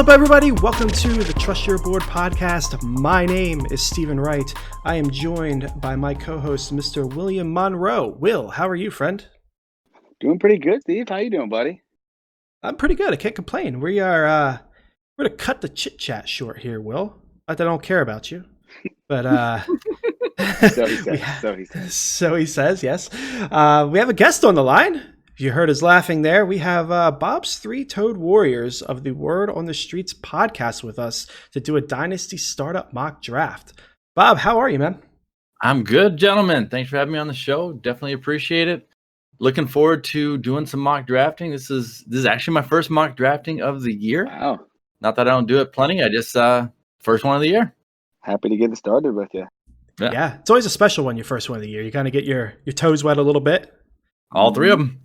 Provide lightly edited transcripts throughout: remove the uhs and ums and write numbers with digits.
up, everybody? Welcome to the Trust Your Board podcast. My name is Stephen Wright. I am joined by my co-host, Mr. William Monroe. Will, how are you, friend? Doing pretty good, Steve. How you doing, buddy? I'm pretty good. I can't complain. We're going to cut the chit-chat short here, Will. Not that I don't care about you, but So he says. So he says, yes. We have a guest on the line. If you heard us laughing there, we have Bob's Three-Toed Warriors of the Word on the Streets podcast with us to do a Dynasty startup mock draft. Bob, how are you, man? I'm good, gentlemen. Thanks for having me on the show. Definitely appreciate it. Looking forward to doing some mock drafting. This is actually my first mock drafting of the year. Wow. Not that I don't do it plenty. I just first one of the year. Happy to get it started with you. Yeah, it's always a special one, your first one of the year. You kind of get your toes wet a little bit. All three of them.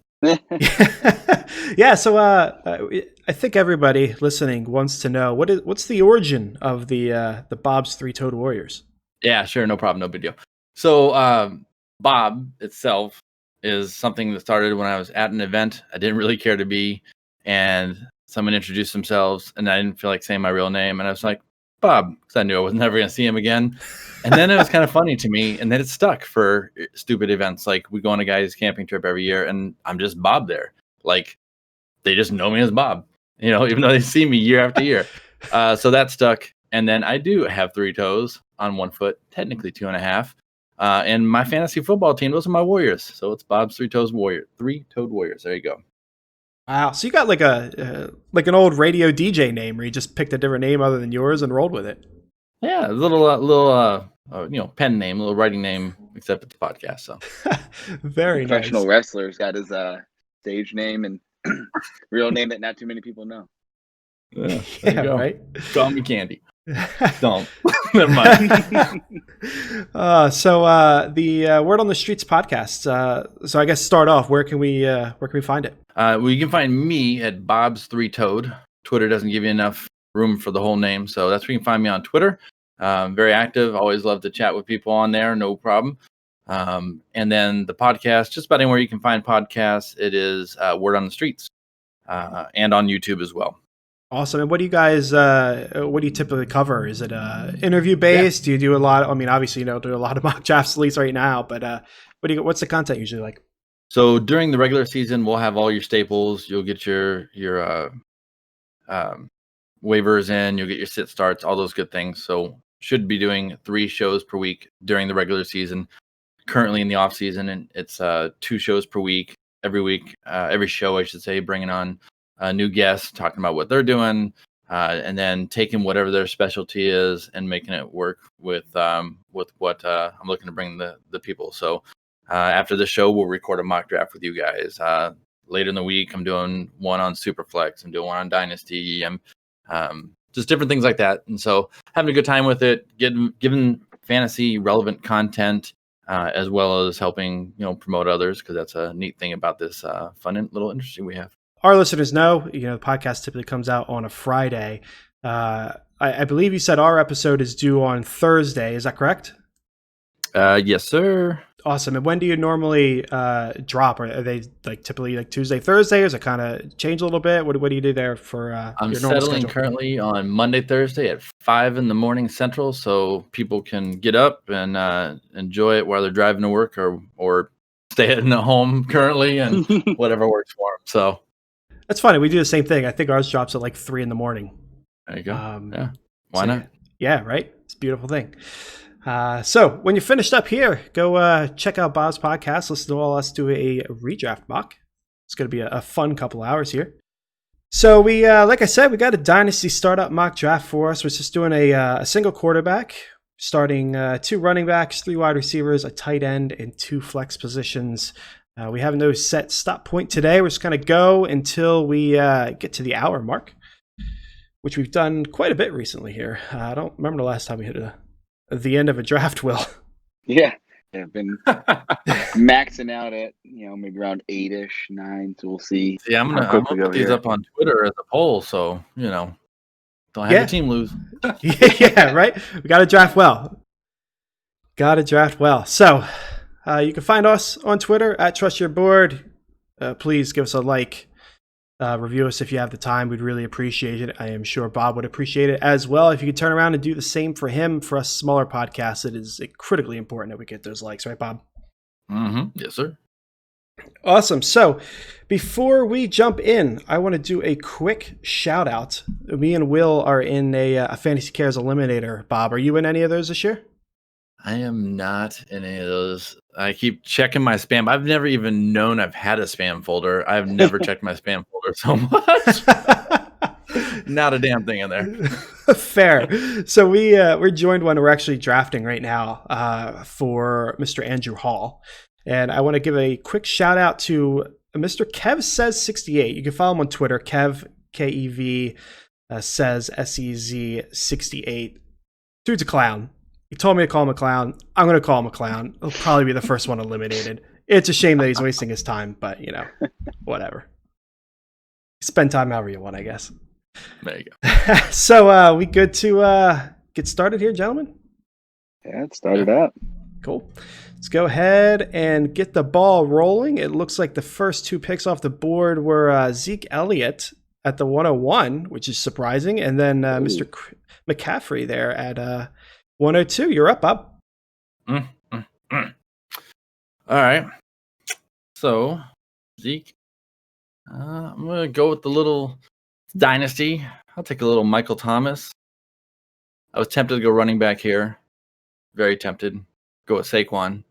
Yeah, so I think everybody listening wants to know what's the origin of the Bob's Three-Toed Warriors? Yeah, sure, no problem, no big deal. So Bob itself is something that started when I was at an event I didn't really care to be, and someone introduced themselves, and I didn't feel like saying my real name, and I was like, Bob, because I knew I was never going to see him again. And then it was kind of funny to me, and then it stuck for stupid events. Like, we go on a guy's camping trip every year, and I'm just Bob there. Like, they just know me as Bob, even though they see me year after year. So that stuck. And then I do have three toes on one foot, technically 2.5. And my fantasy football team, those are my Warriors. So it's Bob's Three-Toed Warriors. There you go. Wow, so you got like an old radio DJ name where you just picked a different name other than yours and rolled with it. Yeah, a little pen name, a little writing name, except at the podcast. So very nice. Professional wrestler's got his stage name and real name that not too many people know. Yeah, there you go. Right. Call me Candy. Don't. Never mind. So the Word on the Streets podcast. So I guess start off. Where can we find it? Well, you can find me at Bob's Three-Toed. Twitter doesn't give you enough room for the whole name, so that's where you can find me on Twitter. Very active. Always love to chat with people on there. No problem. And then the podcast, just about anywhere you can find podcasts, it is Word on the Streets, and on YouTube as well. Awesome. And what do you typically cover? Is it interview based? Yeah. Do you do a lot? Obviously, do a lot of mock drafts at least right now. But what's the content usually like? So during the regular season, we'll have all your staples. You'll get your waivers in. You'll get your sit starts, all those good things. So should be doing 3 shows per week during the regular season. Currently in the off season, and it's 2 shows per week. Every show, I should say, bringing on new guests, talking about what they're doing, and then taking whatever their specialty is and making it work with what I'm looking to bring the people. So after the show, we'll record a mock draft with you guys. Later in the week, I'm doing one on Superflex. I'm doing one on Dynasty. I'm just different things like that. And so having a good time with it, giving fantasy relevant content, as well as helping promote others, because that's a neat thing about this fun little industry we have. Our listeners know, the podcast typically comes out on a Friday. I believe you said our episode is due on Thursday. Is that correct? Yes, sir. Awesome. And when do you normally drop? Are they typically Tuesday, Thursday, or does it kind of change a little bit? What do you do there for I'm your normal settling schedule? Currently on Monday, Thursday at 5 a.m. Central, so people can get up and enjoy it while they're driving to work or stay at home currently, and whatever works for them. So that's funny. We do the same thing. I think ours drops at 3 a.m. There you go. Yeah. Why not? Yeah, right. It's a beautiful thing. So when you're finished up here, go check out Bob's podcast. Listen to all us do a redraft mock. It's going to be a fun couple hours here. So we, like I said, we got a Dynasty startup mock draft for us. We're just doing a single quarterback, starting 2 running backs, 3 wide receivers, a tight end, and 2 flex positions. We have no set stop point today. We're just going to go until we get to the hour mark, which we've done quite a bit recently here. I don't remember the last time we hit the end of a draft, Will. Yeah, I've been maxing out at maybe around 8-ish, 9. So we'll see. Yeah, I'm gonna put these up on Twitter as a poll, so don't have your team lose. Yeah, right. We got to draft well. So you can find us on Twitter at Trust Your Board. Please give us a like. Review us if you have the time. We'd really appreciate it. I am sure Bob would appreciate it as well. If you could turn around and do the same for him, for us smaller podcasts, it is critically important that we get those likes, right, Bob? Mm-hmm. Yes, sir. Awesome. So before we jump in, I want to do a quick shout out. Me and Will are in a Fantasy Cares Eliminator. Bob, are you in any of those this year? I am not in any of those. I keep checking my spam. I've never even known I've had a spam folder. I've never checked my spam folder so much. Not a damn thing in there. Fair. So we're joined one. We're actually drafting right now for Mr. Andrew Hall. And I want to give a quick shout out to Mr. Kev Says 68. You can follow him on Twitter. Kev, Kev, says SEZ 68. Dude's a clown. He told me to call him a clown. I'm going to call him a clown. He'll probably be the first one eliminated. It's a shame that he's wasting his time, but whatever. Spend time however you want, I guess. There you go. So we good to get started here, gentlemen? Yeah, it started out. Cool. Let's go ahead and get the ball rolling. It looks like the first two picks off the board were Zeke Elliott at the 101, which is surprising, and then Mr. McCaffrey there at 102. You're up, Bob. All right. So, Zeke, I'm going to go with the little Dynasty. I'll take a little Michael Thomas. I was tempted to go running back here. Very tempted. Go with Saquon.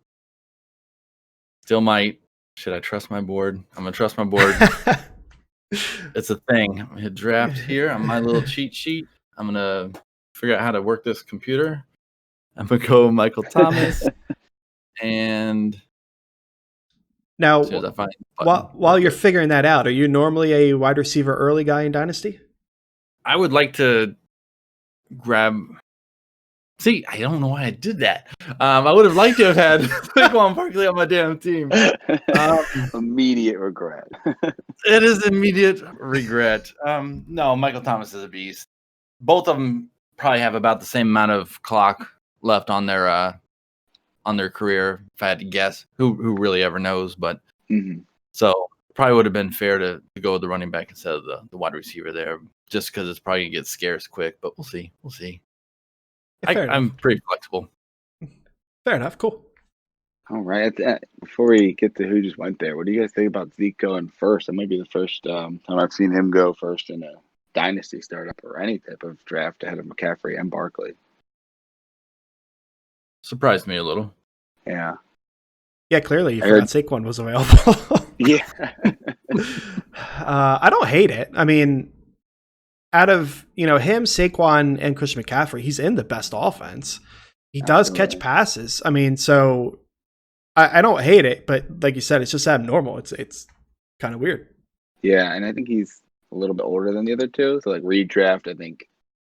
Still might. Should I trust my board? I'm going to trust my board. It's a thing. I'm going to hit draft here on my little cheat sheet. I'm going to figure out how to work this computer. I'm going to go Michael Thomas. And now, as soon as I find while you're figuring that out, are you normally a wide receiver early guy in Dynasty? I would like to grab. See, I don't know why I did that. I would have liked to have had Saquon Barkley on my damn team. Immediate regret. It is immediate regret. No, Michael Thomas is a beast. Both of them probably have about the same amount of clock left on their career. If I had to guess, who really ever knows? But so probably would have been fair to go with the running back instead of the wide receiver there, just because it's probably gonna get scarce quick. But we'll see. We'll see. I'm pretty flexible. Fair enough. Cool. All right. Before we get to who just went there, what do you guys think about Zeke going first? That might be the first time I've seen him go first in a Dynasty startup or any type of draft ahead of McCaffrey and Barkley. Surprised me a little. Yeah. Yeah, clearly you forgot Saquon was available. Yeah. I don't hate it. I mean, out of him, Saquon, and Christian McCaffrey, he's in the best offense. He does catch passes. I mean, so I don't hate it, but like you said, it's just abnormal. It's kind of weird. Yeah, and I think he's a little bit older than the other two. So like redraft, I think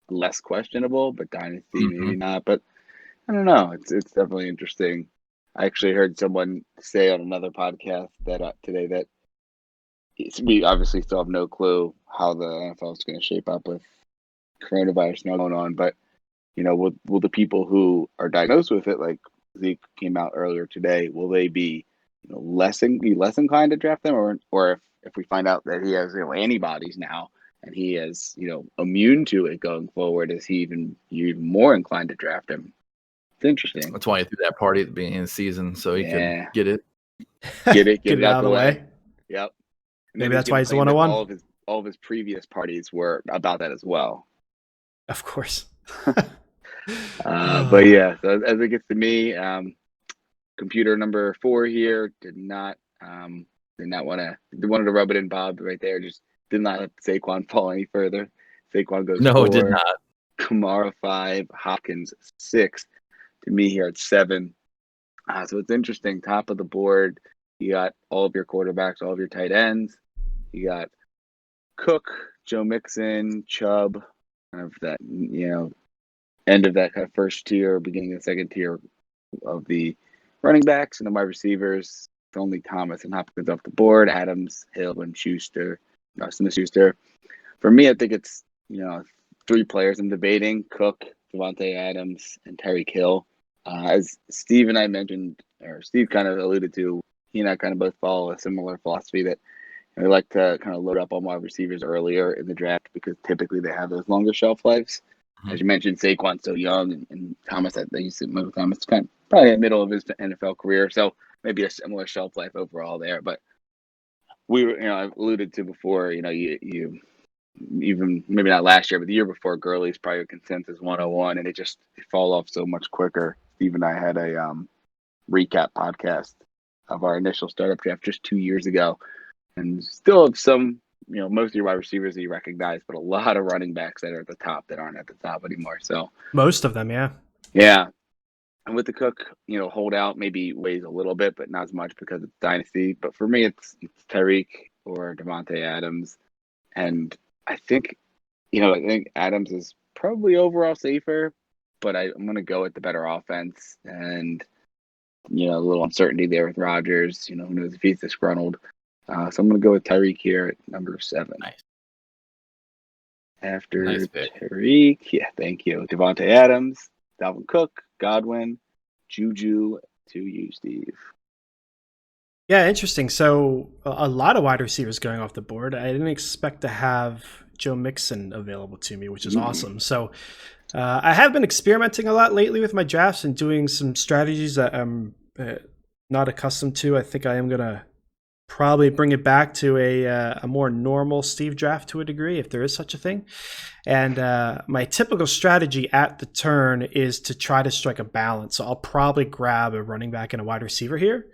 less questionable, but Dynasty maybe not. But I don't know. It's definitely interesting. I actually heard someone say on another podcast that today that we obviously still have no clue how the NFL is going to shape up with coronavirus now going on. But will the people who are diagnosed with it, like Zeke came out earlier today, will they be less inclined to draft them, or if we find out that he has antibodies now and he is immune to it going forward, is he even more inclined to draft him? It's interesting. That's why he threw that party at the beginning of the season, so he could get it out of the way. Yep. And maybe that's why he's the 101. All of his previous parties were about that as well. Of course. But yeah, so as it gets to me, computer number 4 here wanted to rub it in Bob right there. Just did not let Saquon fall any further. Saquon goes 4. It did not. Kamara 5, Hopkins 6. To me here at 7. So it's interesting. Top of the board, you got all of your quarterbacks, all of your tight ends. You got Cook, Joe Mixon, Chubb, kind of that, end of that kind of first tier, beginning of the second tier of the running backs, and the wide receivers. It's only Thomas and Hopkins off the board. Adams, Hill, and Smith-Schuster. For me, I think it's 3 players I'm debating: Cook, Devontae Adams, and Tyreek Hill. As Steve and I mentioned, or Steve kind of alluded to, he and I kind of both follow a similar philosophy that And we like to kind of load up on wide receivers earlier in the draft because typically they have those longer shelf lives. As you mentioned, Saquon's so young, and Thomas, they used to Michael Thomas, kind of probably in the middle of his NFL career, so maybe a similar shelf life overall there. But we were, I've alluded to before, you even maybe not last year, but the year before, Gurley's probably a consensus 101, and it fall off so much quicker. Steve and I had a recap podcast of our initial startup draft just 2 years ago, and still have some, most of your wide receivers that you recognize, but a lot of running backs that are at the top that aren't at the top anymore. So Most of them, yeah. yeah. And with the Cook, holdout maybe weighs a little bit, but not as much because it's Dynasty. But for me, it's Tyreek or Devontae Adams. And I think Adams is probably overall safer, but I'm going to go with the better offense and, a little uncertainty there with Rodgers. Who knows if he's disgruntled. So I'm going to go with Tyreek here at number 7. Nice. After Nice pick. Tyreek, thank you. Devontae Adams, Dalvin Cook, Godwin, Juju to you, Steve. Yeah, interesting. So a lot of wide receivers going off the board. I didn't expect to have Joe Mixon available to me, which is awesome. So I have been experimenting a lot lately with my drafts and doing some strategies that I'm not accustomed to. I think I am going to probably bring it back to a more normal Steve draft to a degree, if there is such a thing. And my typical strategy at the turn is to try to strike a balance. So I'll probably grab a running back and a wide receiver here.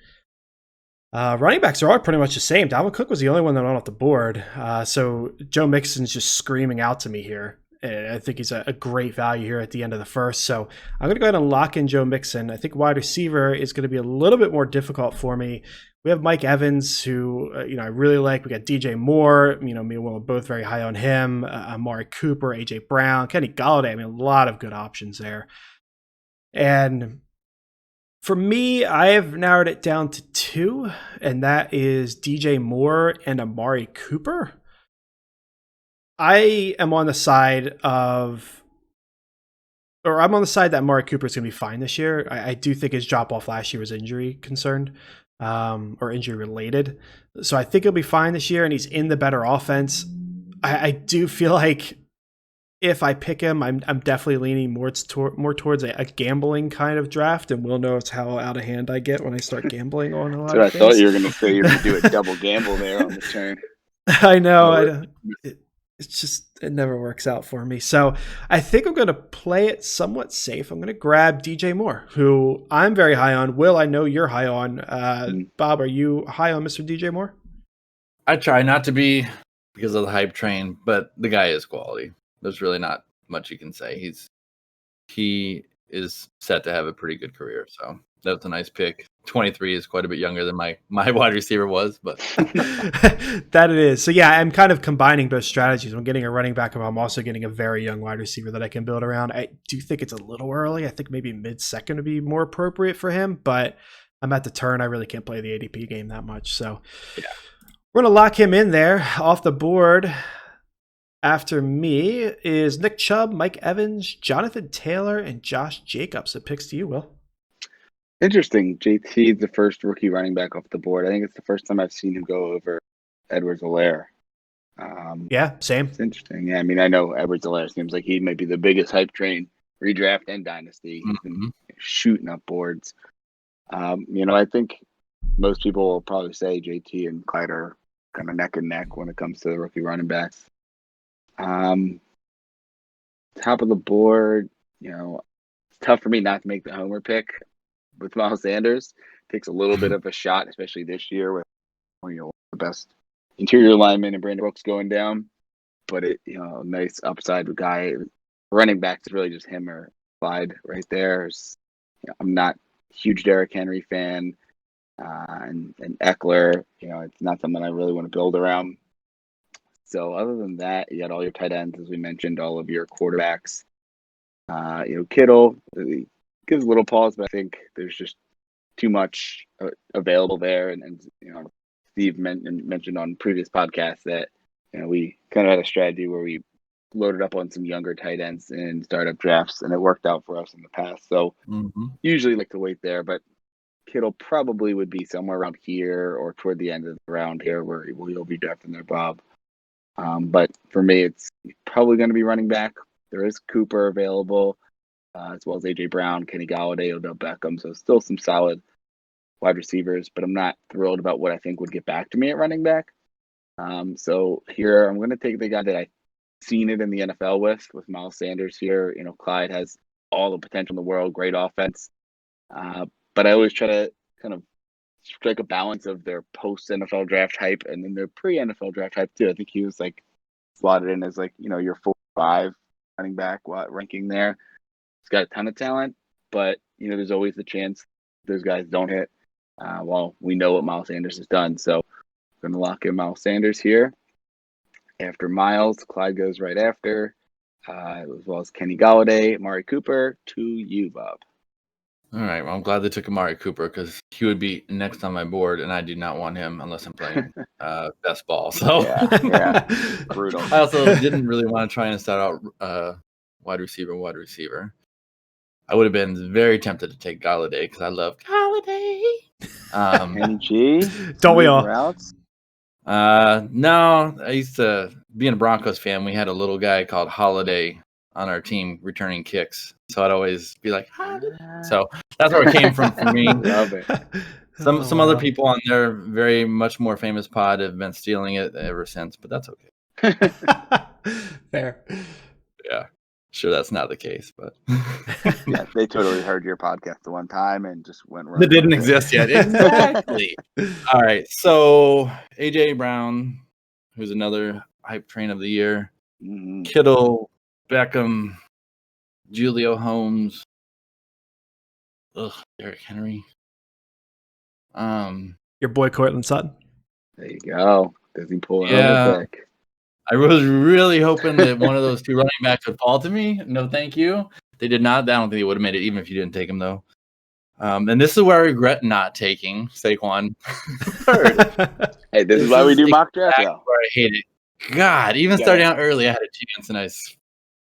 Running backs are all pretty much the same. Dalvin Cook was the only one that went off the board. So Joe Mixon's just screaming out to me here. I think he's a great value here at the end of the first. So I'm going to go ahead and lock in Joe Mixon. I think wide receiver is going to be a little bit more difficult for me. We have Mike Evans, who I really like. We got DJ Moore. Me and Will are both very high on him. Amari Cooper, AJ Brown, Kenny Galladay. I mean, a lot of good options there. And for me, I have narrowed it down to 2, and that is DJ Moore and Amari Cooper. I'm on the side that Amari Cooper is going to be fine this year. I do think his drop off last year was injury concerned or injury related. So I think he'll be fine this year, and he's in the better offense. I do feel like if I pick him, I'm definitely leaning more towards a gambling kind of draft, and we'll know how out of hand I get when I start gambling on a lot of things. I thought you were going to say you're going to do a double gamble there on the turn. I know. It never works out for me. So I think I'm going to play it somewhat safe. I'm going to grab DJ Moore, who I'm very high on. Will, I know you're high on. Bob, are you high on Mr. DJ Moore? I try not to be because of the hype train, but the guy is quality. There's really not much you can say. He is set to have a pretty good career. So that's a nice pick. 23 is quite a bit younger than my wide receiver was, but that it is. So yeah, I'm kind of combining both strategies. I'm getting a running back, but I'm also getting a very young wide receiver that I can build around. I do think it's a little early. I think maybe mid-second would be more appropriate for him, but I'm at the turn. I really can't play the ADP game that much. So yeah, we're going to lock him in there. Off the board after me is Nick Chubb, Mike Evans, Jonathan Taylor, and Josh Jacobs. So picks to you, Will. Interesting. JT, the first rookie running back off the board. I think it's the first time I've seen him go over Edwards-Helaire. Yeah, same. It's interesting. Yeah, I mean, I know Edwards-Helaire seems like he might be the biggest hype train, redraft and dynasty. He's been shooting up boards. I think most people will probably say JT and Clyde are kind of neck and neck when it comes to the rookie running backs. Top of the board, it's tough for me not to make the homer pick with Miles Sanders. Takes a little bit of a shot, especially this year with the best interior lineman and Brandon Brooks going down. But nice upside guy. Running backs is really just him or Clyde right there. I'm not a huge Derrick Henry fan, and Eckler. It's not something I really want to build around. So other than that, you got all your tight ends, as we mentioned, all of your quarterbacks. Kittle gives a little pause, but I think there's just too much available there. And Steve mentioned on previous podcasts that we kind of had a strategy where we loaded up on some younger tight ends in startup drafts, and it worked out for us in the past. So usually like to wait there, but Kittle probably would be somewhere around here or toward the end of the round here where you'll be drafting there, Bob. But for me, it's probably going to be running back. There is Cooper available, as well as A.J. Brown, Kenny Galladay, Odell Beckham. So still some solid wide receivers, but I'm not thrilled about what I think would get back to me at running back. So here I'm going to take the guy that I've seen it in the NFL with Miles Sanders here. You know, Clyde has all the potential in the world, great offense. But I always try to kind of strike a balance of their post NFL draft hype and then their pre NFL draft hype too. I think he was like slotted in as like, you know, your 4-5 running back ranking there. He's got a ton of talent, but you know, there's always the chance those guys don't hit. Well, we know what Miles Sanders has done, so we're gonna lock in Miles Sanders here. After Miles, Clyde goes right after, as well as Kenny Galladay, Amari Cooper. To you, Bob. All right. Well, I'm glad they took Amari Cooper because he would be next on my board, and I do not want him unless I'm playing best ball. So yeah, brutal. I also didn't really want to try and start out wide receiver. I would have been very tempted to take Galladay because I love Galladay. Kenny G. Don't we all? Routes? No, I used to be a Broncos fan. We had a little guy called Holiday on our team returning kicks. So I'd always be like, so that's where it came from for me. Love it. Some other people on their very much more famous pod have been stealing it ever since, but that's okay. Fair. Yeah. Sure, that's not the case, but yeah, they totally heard your podcast the one time and just went right. That didn't exist yet. Exactly. All right. So AJ Brown, who's another hype train of the year. Mm-hmm. Kittle, Beckham, Julio Holmes. Derrick Henry. Your boy Cortland Sutton. There you go. Does he pull Yeah. it back? I was really hoping that one of those two running backs would fall to me. No, thank you. They did not. I don't think they would have made it, even if you didn't take him, though. And this is where I regret not taking Saquon third. Hey, this is why we do mock draft. Where I hate it. God, even starting out early, I had a chance, and I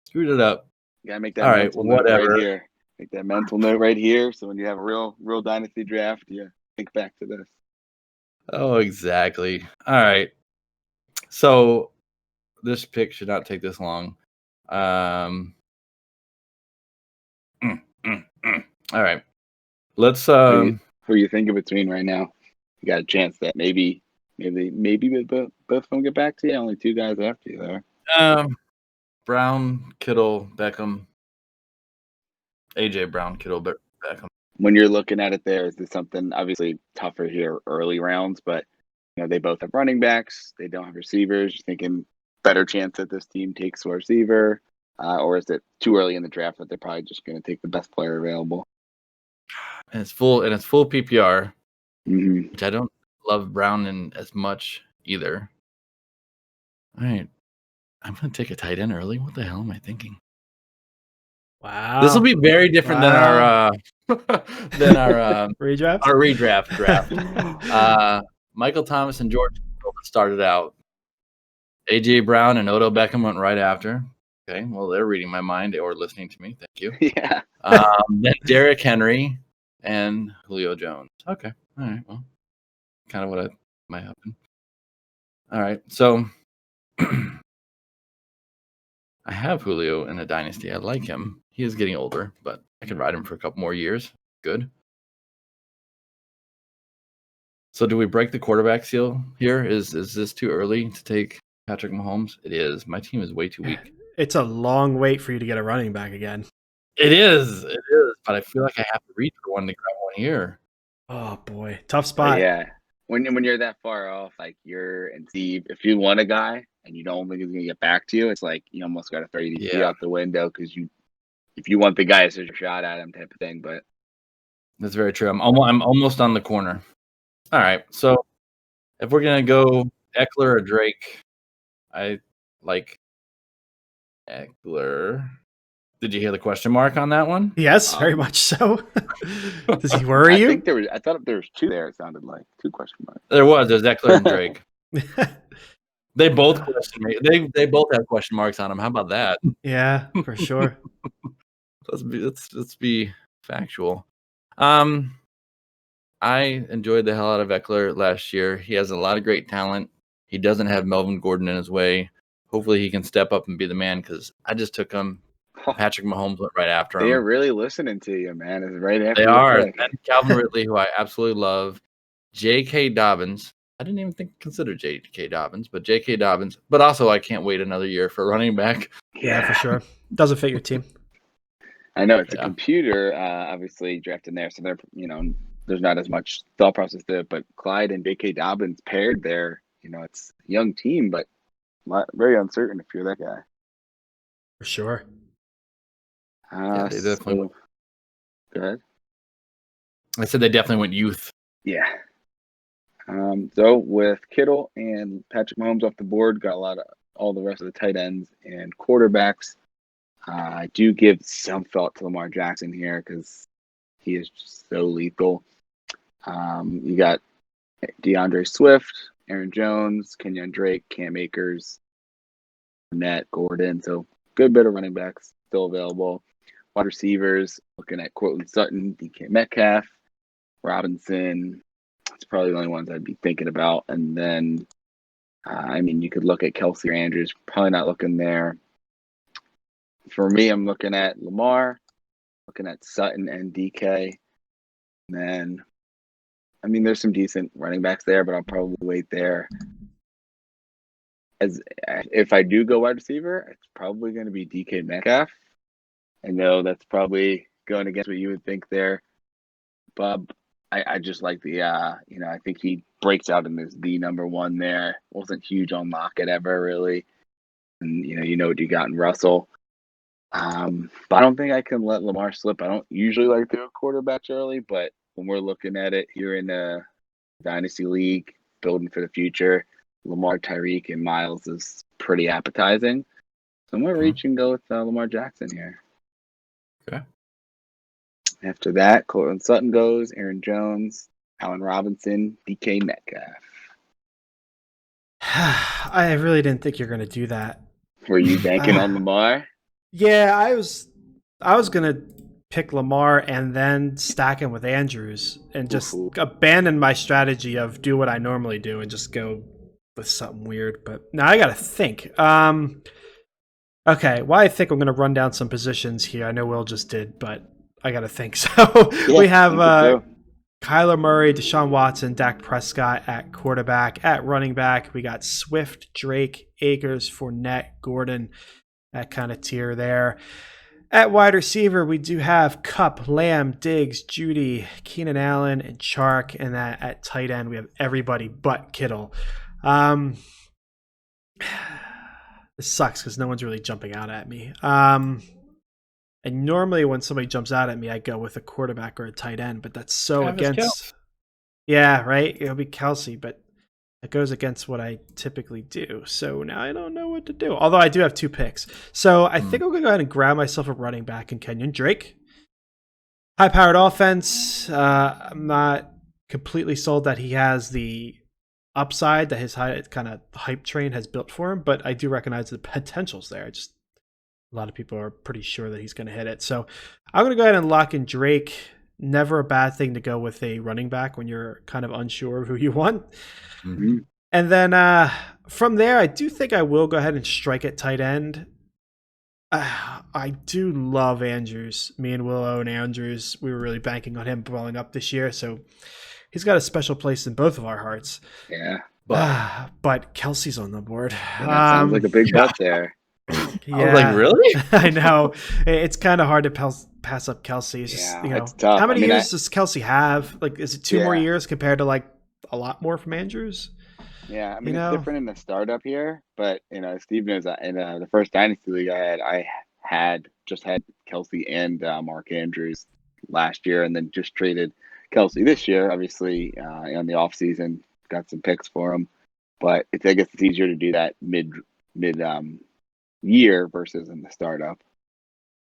screwed it up. You gotta make that mental note right here. Make that mental note right here. So when you have a real dynasty draft, you think back to this. Oh, exactly. All right. So this pick should not take this long. All right. Let's who you thinking between right now? You got a chance that maybe both of them get back to you. Only two guys after you there. Brown, Kittle, Beckham. AJ Brown, Kittle, Beckham. When you're looking at it there, is this something obviously tougher here early rounds, but you know, they both have running backs, they don't have receivers. You're thinking better chance that this team takes a receiver, or is it too early in the draft that they're probably just going to take the best player available? And it's full PPR, mm-hmm. which I don't love Brown in as much either. All right, I'm going to take a tight end early. What the hell am I thinking? Wow, this will be very different than our redraft. Our redraft draft. Michael Thomas and George started out. AJ Brown and Odell Beckham went right after. Okay, well, they're reading my mind or listening to me. Thank you. Yeah. Then Derrick Henry and Julio Jones. Okay, all right. Well, kind of what might happen. All right, so I have Julio in a dynasty. I like him. He is getting older, but I can ride him for a couple more years. Good. So do we break the quarterback seal here? Is this too early to take Patrick Mahomes? It is. My team is way too weak. It's a long wait for you to get a running back again. It is. But I feel like I have to reach for one to grab one here. Oh boy, tough spot. Yeah. When you're that far off, like Steve, if you want a guy and you don't think he's gonna get back to you, it's like you almost got to throw you out the window because if you want the guy, it's a shot at him type of thing. But that's very true. I'm almost on the corner. All right, so if we're gonna go Eckler or Drake, I like Eckler. Did you hear the question mark on that one? Yes, very much so. Does he worry you? I thought there was two there. It sounded like two question marks. There's Eckler and Drake. They both question me. They both have question marks on them. How about that? Yeah, for sure. Let's be factual. I enjoyed the hell out of Eckler last year. He has a lot of great talent. He doesn't have Melvin Gordon in his way. Hopefully he can step up and be the man because I just took him. Patrick Mahomes went right after They are him. really listening to you, man. It's right after They the are. pick. And Calvin Ridley, who I absolutely love. J.K. Dobbins. I didn't even consider J.K. Dobbins, but J.K. Dobbins. But also, I can't wait another year for running back. Yeah, for sure. Doesn't fit your team. I know it's a Yeah. computer, obviously drafted there, so they're there's not as much thought process to it. But Clyde and J.K. Dobbins paired there, it's a young team, but very uncertain if you're that guy. For sure. Yeah, they definitely. Go ahead. I said they definitely went youth. Yeah. So with Kittle and Patrick Mahomes off the board, got all the rest of the tight ends and quarterbacks. I do give some thought to Lamar Jackson here because he is just so lethal. You got DeAndre Swift, Aaron Jones, Kenyon Drake, Cam Akers, Fournette, Gordon. So good bit of running backs still available. Wide receivers, looking at Cortland Sutton, DK Metcalf, Robinson. That's probably the only ones I'd be thinking about. And then, you could look at Kelsey or Andrews. Probably not looking there. For me, I'm looking at Lamar, looking at Sutton and DK. And then, there's some decent running backs there, but I'll probably wait there. If I do go wide receiver, it's probably going to be DK Metcalf. I know that's probably going against what you would think there, Bob. I just like the, I think he breaks out in this the number one there. Wasn't huge on Lockett ever, really. And, what you got in Russell. But I don't think I can let Lamar slip. I don't usually like to go quarterbacks early, but when we're looking at it here in a Dynasty League, building for the future, Lamar, Tyreek, and Miles is pretty appetizing. So I'm going to reach and go with Lamar Jackson here. Okay. After that, Cortland Sutton goes, Aaron Jones, Allen Robinson, DK Metcalf. I really didn't think you're going to do that. Were you banking on Lamar? Yeah, I was going to pick Lamar and then stack him with Andrews and just abandon my strategy of do what I normally do and just go with something weird. But now I got to think. Okay, well, I think I'm going to run down some positions here. I know Will just did, but I got to think. So we have Kyler Murray, Deshaun Watson, Dak Prescott at quarterback. At running back, we got Swift, Drake, Akers, Fournette, Gordon, that kind of tier there. At wide receiver, we do have Kupp, Lamb, Diggs, Judy, Keenan Allen, and Chark. And at tight end, we have everybody but Kittle. This sucks because no one's really jumping out at me. And normally when somebody jumps out at me, I go with a quarterback or a tight end, but that's so against. Yeah, right? It'll be Kelsey, but it goes against what I typically do. So now I don't know what to do. Although I do have 2 picks. So I think I'm going to go ahead and grab myself a running back in Kenyon Drake. High-powered offense. I'm not completely sold that he has the upside that his high kind of hype train has built for him, but I do recognize the potential's there. A lot of people are pretty sure that he's going to hit it. So I'm going to go ahead and lock in Drake. Never a bad thing to go with a running back when you're kind of unsure of who you want. Mm-hmm. And then from there, I do think I will go ahead and strike at tight end. I do love Andrews. Me and Willow and Andrews, we were really banking on him blowing up this year. So he's got a special place in both of our hearts. Yeah. But Kelsey's on the board. Yeah, that sounds like a big bet there. Yeah, I was like, really? I know. It's kind of hard to pass up Kelsey. It's just, it's tough. How many years does Kelsey have? Like, is it 2 more years compared to like a lot more from Andrews? Yeah, it's different in the startup here, but Steve knows that in the first Dynasty League I had Kelsey and Mark Andrews last year, and then just traded Kelsey this year. Obviously, in the off season, got some picks for him, but I guess it's easier to do that mid year versus in the startup.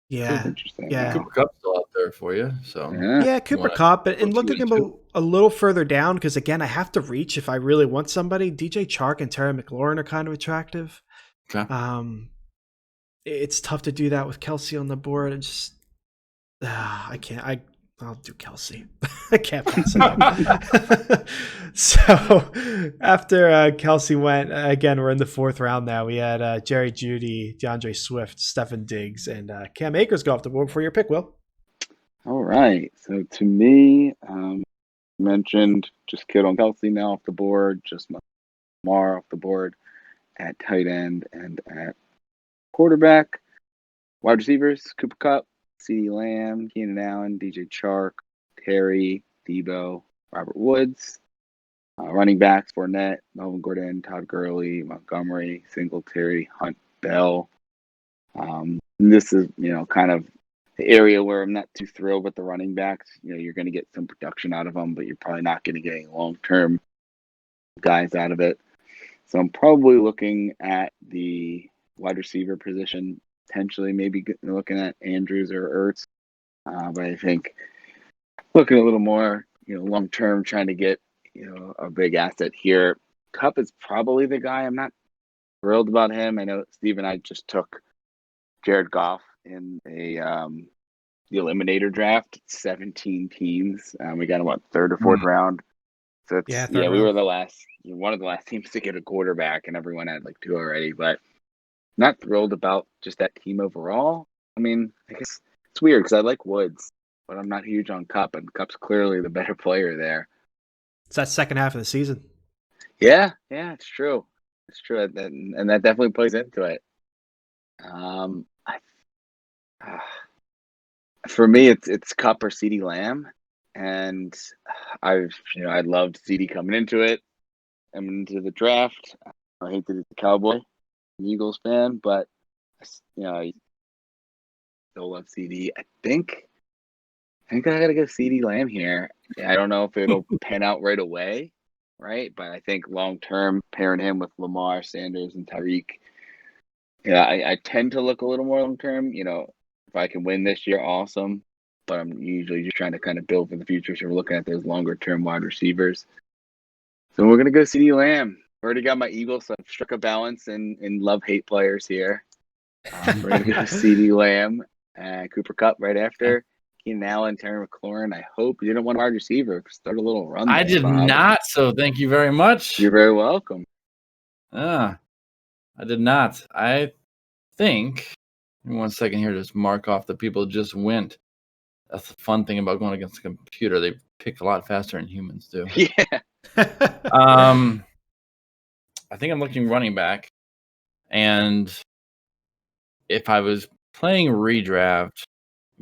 Yeah, interesting. Yeah, Cooper Kupp's still out there for you, so yeah, Cooper Kupp, and looking him a little further down because again, I have to reach if I really want somebody. DJ Chark and Terry McLaurin are kind of attractive. Okay. It's tough to do that with Kelsey on the board. And just I can't. I'll do Kelsey. I can't pass it up. So after Kelsey went, again, we're in the fourth round now. We had Jerry Jeudy, DeAndre Swift, Stefan Diggs, and Cam Akers go off the board for your pick, Will. All right. So to me, mentioned just Kittle and Kelsey now off the board, just Lamar off the board at tight end and at quarterback. Wide receivers, Cooper Kupp, CeeDee Lamb, Keenan Allen, DJ Chark, Terry, Debo, Robert Woods. Running backs, Fournette, Melvin Gordon, Todd Gurley, Montgomery, Singletary, Hunt, Bell. This is, kind of the area where I'm not too thrilled with the running backs. You're going to get some production out of them, but you're probably not going to get any long-term guys out of it. So I'm probably looking at the wide receiver position, potentially maybe looking at Andrews or Ertz. But I think looking a little more, long-term, trying to get, a big asset here. Kupp is probably the guy. I'm not thrilled about him. I know Steve and I just took Jared Goff in the Eliminator draft, 17 teams. We got him, third or fourth round. So it's, third we were round. one of the last teams to get a quarterback, and everyone had like two already. But not thrilled about just that team overall. I mean, I guess it's weird because I like Woods, but I'm not huge on Kupp, and Kupp's clearly the better player there. It's that second half of the season. Yeah, it's true. It's true, and that definitely plays into it. For me, it's Kupp or CeeDee Lamb, and I loved CeeDee coming into it. I'm into the draft. I hate that he's a Cowboy, an Eagles fan, but I still love CeeDee. I think I gotta go CeeDee Lamb here. I don't know if it'll pan out right away, right? But I think long term, pairing him with Lamar, Sanders, and Tyreek. I tend to look a little more long term. If I can win this year, awesome. But I'm usually just trying to kind of build for the future. So we're looking at those longer term wide receivers. So we're gonna go CeeDee Lamb. Already got my Eagles, so I've struck a balance in love-hate players here. We're gonna go CeeDee Lamb and Cooper Kupp right after. Keenan Allen, Terry McLaurin. I hope you didn't want a wide receiver. Start a little run. I did Bob. not, so thank you very much. You're very welcome. I did not. I think, in 1 second here, just mark off the people who just went. That's the fun thing about going against a computer. They pick a lot faster than humans do. Yeah. I think I'm looking running back. And if I was playing redraft,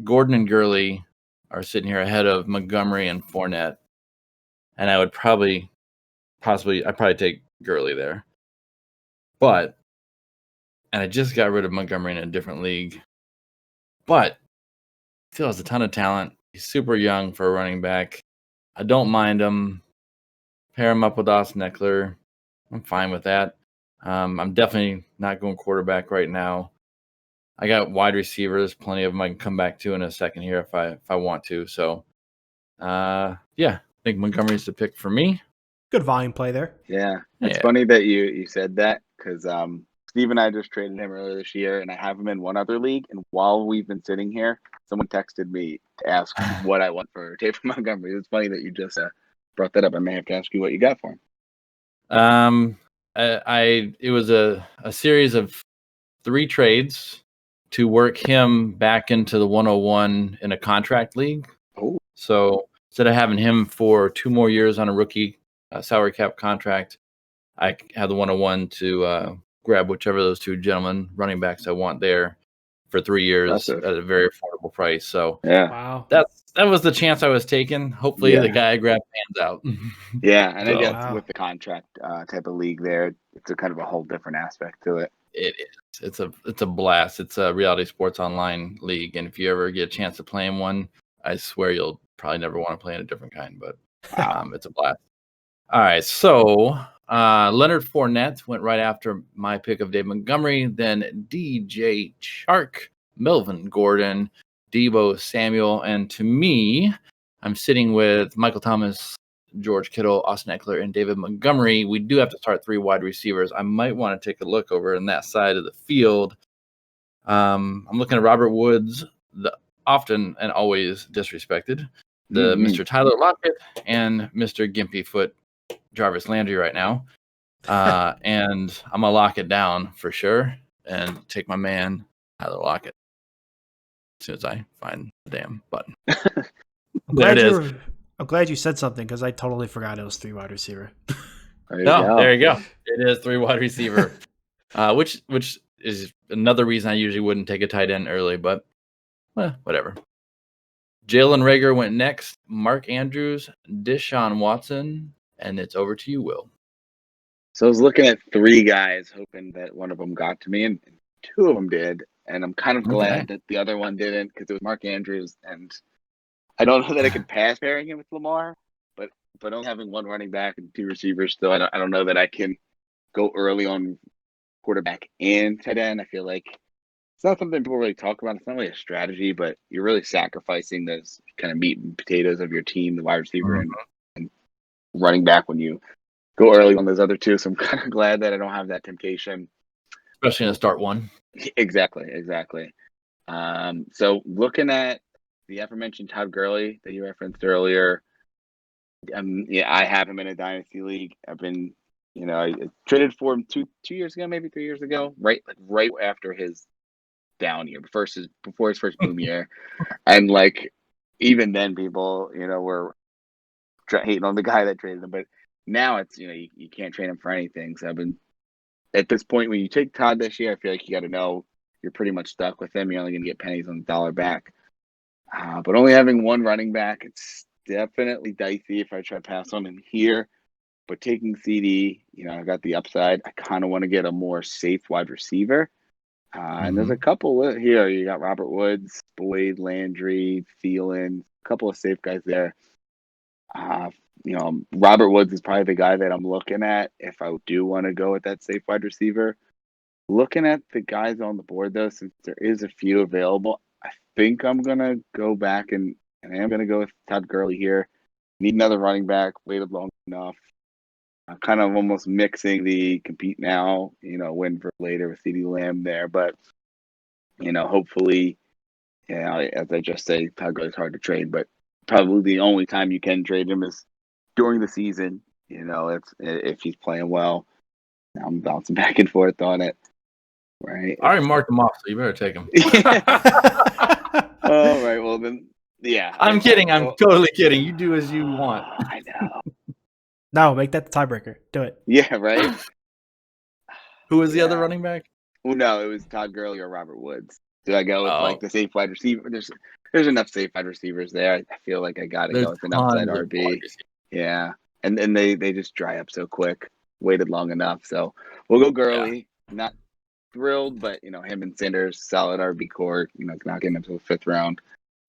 Gordon and Gurley are sitting here ahead of Montgomery and Fournette. And I would probably take Gurley there. And I just got rid of Montgomery in a different league. But still has a ton of talent. He's super young for a running back. I don't mind him. Pair him up with Austin Eckler. I'm fine with that. I'm definitely not going quarterback right now. I got wide receivers, plenty of them I can come back to in a second here if I want to. So, I think Montgomery's the pick for me. Good volume play there. Yeah. It's funny that you said that because Steve and I just traded him earlier this year, and I have him in one other league. And while we've been sitting here, someone texted me to ask what I want for David Montgomery. It's funny that you just brought that up. I may have to ask you what you got for him. It was a series of 3 trades to work him back into the 101 in a contract league. Oh. So instead of having him for 2 more years on a rookie salary cap contract, I have the 101 to grab whichever of those 2 gentlemen running backs I want there for 3 years at a very affordable price. So yeah, wow, that was the chance I was taking. Hopefully the guy I grabbed pans out. Yeah, and I guess with the contract type of league there, it's a kind of a whole different aspect to it. It is. It's a blast. It's a reality sports online league, and if you ever get a chance to play in one, I swear you'll probably never want to play in a different kind. But it's a blast. All right, so Leonard Fournette went right after my pick of Dave Montgomery. Then DJ Chark, Melvin Gordon, Debo Samuel, and to me, I'm sitting with Michael Thomas, George Kittle, Austin Eckler, and David Montgomery. We do have to start 3 wide receivers. I might want to take a look over in that side of the field. I'm looking at Robert Woods, the often and always disrespected the Mr. Tyler Lockett and Mr. Gimpy Foot Jarvis Landry right now. And I'm going to lock it down for sure and take my man, Tyler Lockett, as soon as I find the damn button. There it is. I'm glad you said something because I totally forgot it was 3 wide receiver. There you go. It is 3 wide receiver, which is another reason I usually wouldn't take a tight end early, but whatever. Jalen Reagor went next. Mark Andrews, Deshaun Watson, and it's over to you, Will. So I was looking at 3 guys, hoping that one of them got to me, and 2 of them did. And I'm kind of glad that the other one didn't, because it was Mark Andrews, and I don't know that I could pass pairing him with Lamar, but only having 1 running back and 2 receivers still, I don't know that I can go early on quarterback and tight end. I feel like it's not something people really talk about. It's not really a strategy, but you're really sacrificing those kind of meat and potatoes of your team, the wide receiver and running back, when you go early on those other 2. So I'm kind of glad that I don't have that temptation. Especially in a start 1. Exactly. So looking at the aforementioned Todd Gurley that you referenced earlier, I have him in a Dynasty league. I've been, I traded for him two years ago, maybe 3 years ago, right after his down year, before his first boom year. And even then people, were hating on the guy that traded him. But now it's, you can't trade him for anything. So I've been, at this point, when you take Todd this year, I feel like you got to know you're pretty much stuck with him. You're only going to get pennies on the dollar back. But only having 1 running back, it's definitely dicey if I try to pass on him here. But taking CD, I got the upside. I kind of want to get a more safe wide receiver. And there's a couple here. You got Robert Woods, Boyd, Landry, Thielen, a couple of safe guys there. Robert Woods is probably the guy that I'm looking at if I do want to go with that safe wide receiver. Looking at the guys on the board, though, since there is a few available, I think I'm going to go back and I am going to go with Todd Gurley here. Need another running back, waited long enough. I'm kind of almost mixing the compete now, win for later with CeeDee Lamb there. But, hopefully, as I just say, Todd Gurley's hard to trade, but probably the only time you can trade him is during the season. If he's playing well. Now I'm bouncing back and forth on it. Right. I already marked him off, so you better take him. All right. Well, then, yeah. I'm kidding. I'm totally kidding. You do as you want. I know. No, make that the tiebreaker. Do it. Yeah, right? Who was the other running back? Well, no, it was Todd Gurley or Robert Woods. Do I go with the safe wide receiver? There's enough safe wide receivers there. I feel like I got to go with an outside RB. Yeah. And then they just dry up so quick. Waited long enough. So we'll go Gurley. Yeah. Not thrilled, but him and Sanders, solid RB core, not getting up to the 5th round.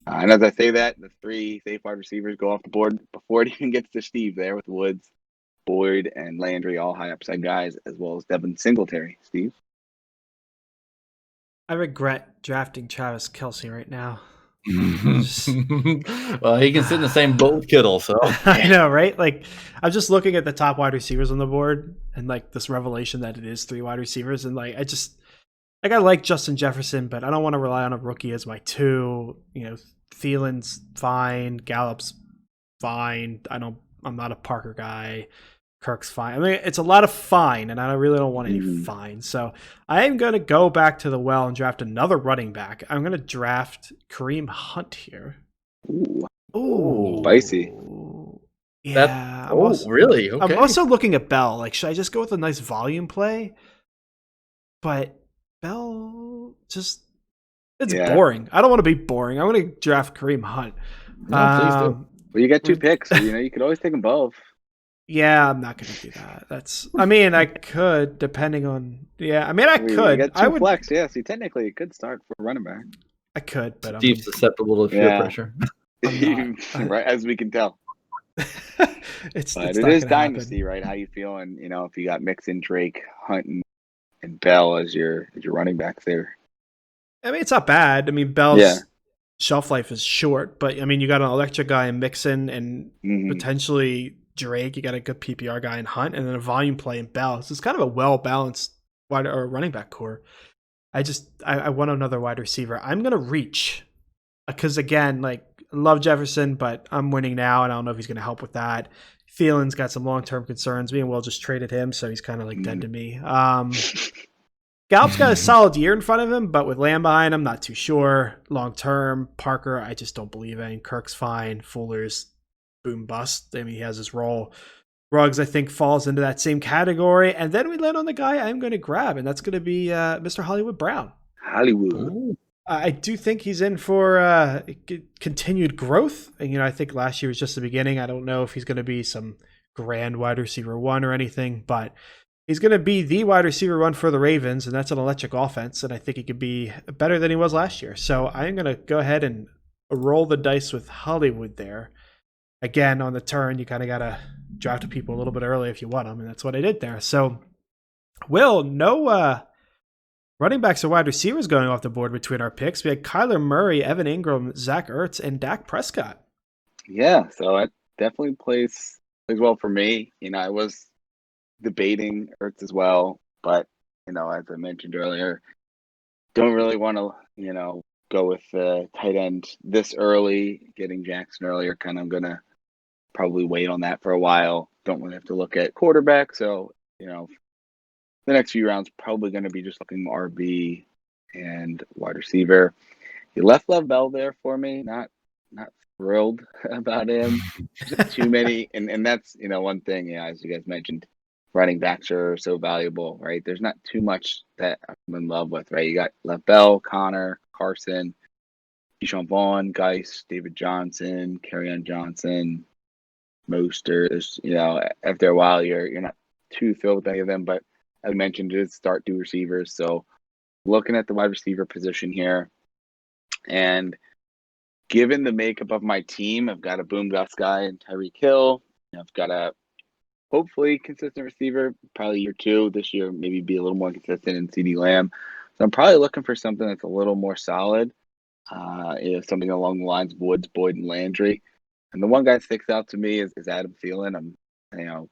And as I say that, the 3 safe wide receivers go off the board before it even gets to Steve there, with Woods, Boyd, and Landry, all high upside guys, as well as Devin Singletary. Steve? I regret drafting Travis Kelce right now. Well, he can sit in the same boat with Kittle, so I know, right? I'm just looking at the top wide receivers on the board, and this revelation that it is 3 wide receivers, and I like Justin Jefferson, but I don't want to rely on a rookie as my 2. Thielen's fine, Gallup's fine. I'm not a Parker guy. Kirk's fine. I mean, it's a lot of fine, and I really don't want any fine. So I am going to go back to the well and draft another running back. I'm going to draft Kareem Hunt here. Ooh. Spicy. Yeah. Really? Okay. I'm also looking at Bell. Should I just go with a nice volume play? But Bell it's boring. I don't want to be boring. I want to draft Kareem Hunt. No, please do. Well, you got 2 picks. So, you could always take them both. Yeah, I'm not going to do that. I could, depending on. Yeah, I could. You got 2 flex, yeah. So technically, it could start for running back. I could, but Steve's susceptible to peer pressure. Right, as we can tell. It is Dynasty, right? How you feeling? If you got Mixon, Drake, Hunt, and Bell as your running backs there. I mean, it's not bad. I mean, Bell's shelf life is short, but you got an electric guy in Mixon and potentially Drake. You got a good PPR guy in Hunt, and then a volume play in Bell. So it's kind of a well balanced wide or running back core. I want another wide receiver. I'm gonna reach because again, love Jefferson, but I'm winning now, and I don't know if he's going to help with that. Thielen's got some long-term concerns. Me and Will just traded him, so he's kind of like dead to me. Gallup's got a solid year in front of him, but with Lamb behind him, not too sure. Long-term, Parker, I just don't believe in. Kirk's fine. Fuller's boom bust. I mean, he has his role. Ruggs, I think, falls into that same category. And then we land on the guy I'm going to grab, and that's going to be Mr. Hollywood Brown. Hollywood. Ooh. I do think he's in for continued growth. And, I think last year was just the beginning. I don't know if he's going to be some grand wide receiver one or anything, but he's going to be the wide receiver one for the Ravens, and that's an electric offense, and I think he could be better than he was last year. So I'm going to go ahead and roll the dice with Hollywood there. Again, on the turn, you kind of got to draft people a little bit early if you want them, and that's what I did there. So, Will, no running backs or wide receivers going off the board between our picks. We had Kyler Murray, Evan Ingram, Zach Ertz, and Dak Prescott. Yeah, so it definitely plays well for me. I was debating Ertz as well, but as I mentioned earlier, don't really want to go with the tight end this early. Getting Jackson earlier, kind of gonna probably wait on that for a while. Don't really have to look at quarterback, so the next few rounds probably going to be just looking RB and wide receiver. He left Lev Bell there for me. Not thrilled about him. Just too many, and that's one thing. As you guys mentioned, running backs are so valuable, right? There's not too much that I'm in love with, right? You got Lev Bell, Connor, Carson, Keyshawn Vaughn, Geis, David Johnson, Kerryon Johnson, Mostert. After a while, you're not too thrilled with any of them, but as I mentioned, just start two receivers. So looking at the wide receiver position here, and given the makeup of my team, I've got a boom bust guy in Tyreek Hill. I've got a hopefully consistent receiver, probably year two. This year, maybe be a little more consistent in CD Lamb. So I'm probably looking for something that's a little more solid. Something along the lines of Woods, Boyd, and Landry. And the one guy that sticks out to me is Adam Thielen. I'm,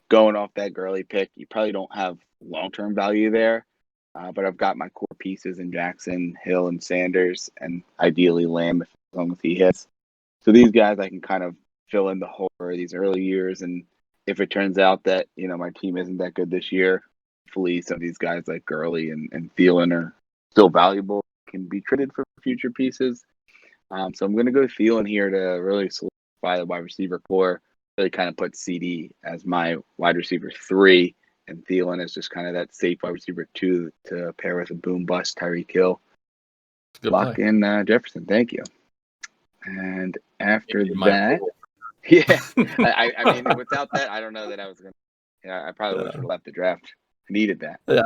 going off that Gurley pick. You probably don't have long-term value there, but I've got my core pieces in Jackson, Hill, and Sanders, and ideally Lamb as long as he hits. So these guys I can kind of fill in the hole for these early years. And if it turns out that my team isn't that good this year, hopefully some of these guys like Gurley and Thielen are still valuable, can be traded for future pieces. So I'm going to go Thielen here to really solidify the wide receiver core. Really kind of put CD as my wide receiver 3, and Thielen is just kind of that safe wide receiver 2 to pair with a boom bust Tyreek Hill. Lock in Jefferson. Thank you. And after that, yeah, I mean, without that, I don't know that I was going to. I probably would have left the draft. I needed that. Yeah.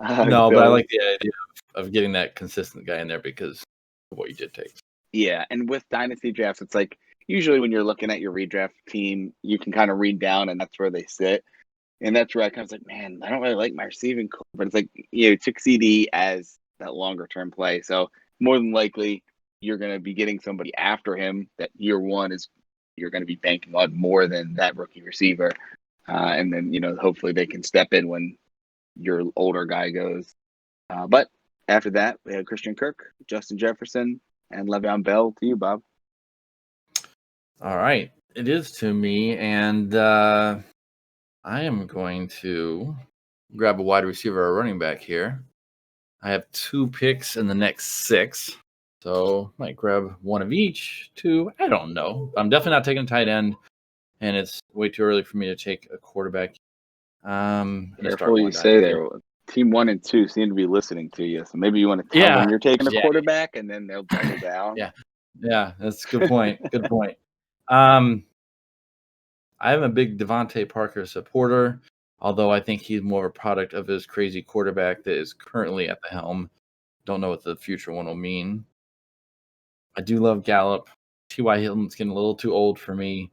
No, but I like the idea of getting that consistent guy in there because of what you did take. Yeah, and with Dynasty drafts, it's like usually when you're looking at your redraft team, you can kind of read down, and that's where they sit. And that's where I kind of was like, man, I don't really like my receiving core. But it's like, took CD as that longer-term play. So more than likely, you're going to be getting somebody after him that year one is you're going to be banking on more than that rookie receiver. And then, hopefully they can step in when your older guy goes. But after that, we had Christian Kirk, Justin Jefferson, and Le'Veon Bell. To you, Bob. All right. It is to me, and I am going to grab a wide receiver or running back here. I have 2 picks in the next 6, so might grab one of each, 2. I don't know. I'm definitely not taking a tight end, and it's way too early for me to take a quarterback. Careful what you say there. Team 1 and 2 seem to be listening to you, so maybe you want to tell them you're taking a quarterback, and then they'll double down. Yeah, that's a good point. Good point. I am a big Devontae Parker supporter, although I think he's more a product of his crazy quarterback that is currently at the helm. Don't know what the future one will mean. I do love Gallop. T.Y. Hilton's getting a little too old for me.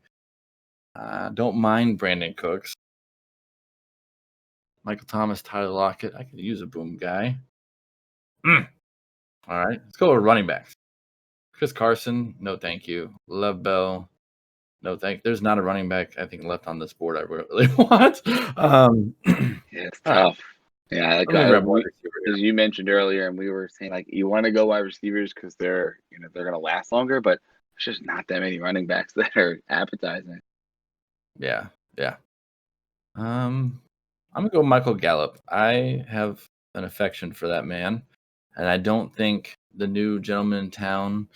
Don't mind Brandon Cooks. Michael Thomas, Tyler Lockett. I could use a boom guy. All right, let's go with running backs. Chris Carson, no thank you. Lev Bell, no thank you. There's not a running back, I think, left on this board I really want. It's tough. Yeah, as you mentioned earlier, and we were saying, like, you want to go wide receivers because they're going to last longer, but just not that many running backs that are appetizing. Yeah. I'm gonna go Michael Gallup. I have an affection for that man, and I don't think the new gentleman in town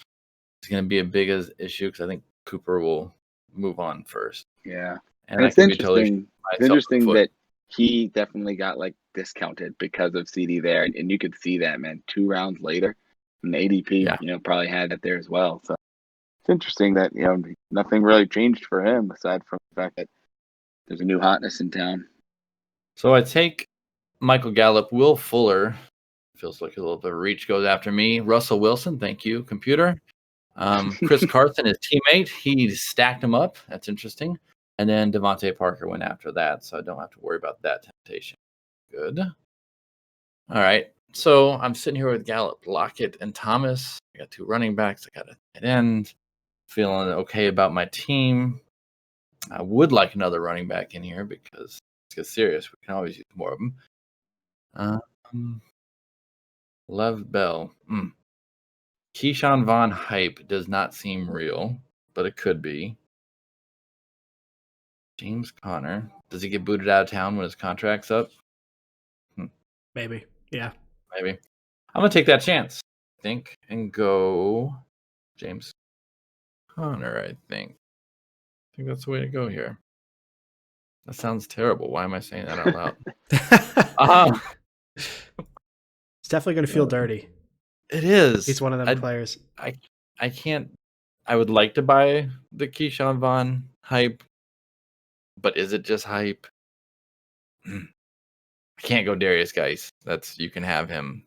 is gonna be a big as issue because I think Cooper will move on first, Yeah, and and I it's could be totally shooting interesting. It's myself in the interesting foot. that he definitely got like discounted because of CD there, and you could see that, man. 2 rounds later, and ADP, Yeah. probably had it there as well. So it's interesting that nothing really changed for him aside from the fact that there's a new hotness in town. So I take Michael Gallup. Will Fuller feels like a little bit of reach goes after me. Russell Wilson, thank you, computer. Chris Carson, his teammate, he stacked him up. That's interesting. And then Devontae Parker went after that, so I don't have to worry about that temptation. Good. All right. So I'm sitting here with Gallup, Lockett, and Thomas. I got 2 running backs. I got a tight end. Feeling okay about my team. I would like another running back in here because let's get serious. We can always use more of them. Lev Bell. Keyshawn Vaughn hype does not seem real, but it could be. James Conner. Does he get booted out of town when his contract's up? Maybe. Yeah. Maybe. I'm going to take that chance, I think, and go James Conner, I think. I think that's the way to go here. That sounds terrible. Why am I saying that out loud? It's definitely going to feel dirty. It is. He's one of them players. I can't. I would like to buy the Keyshawn Vaughn hype, but is it just hype? I can't go Darius Geis. You can have him.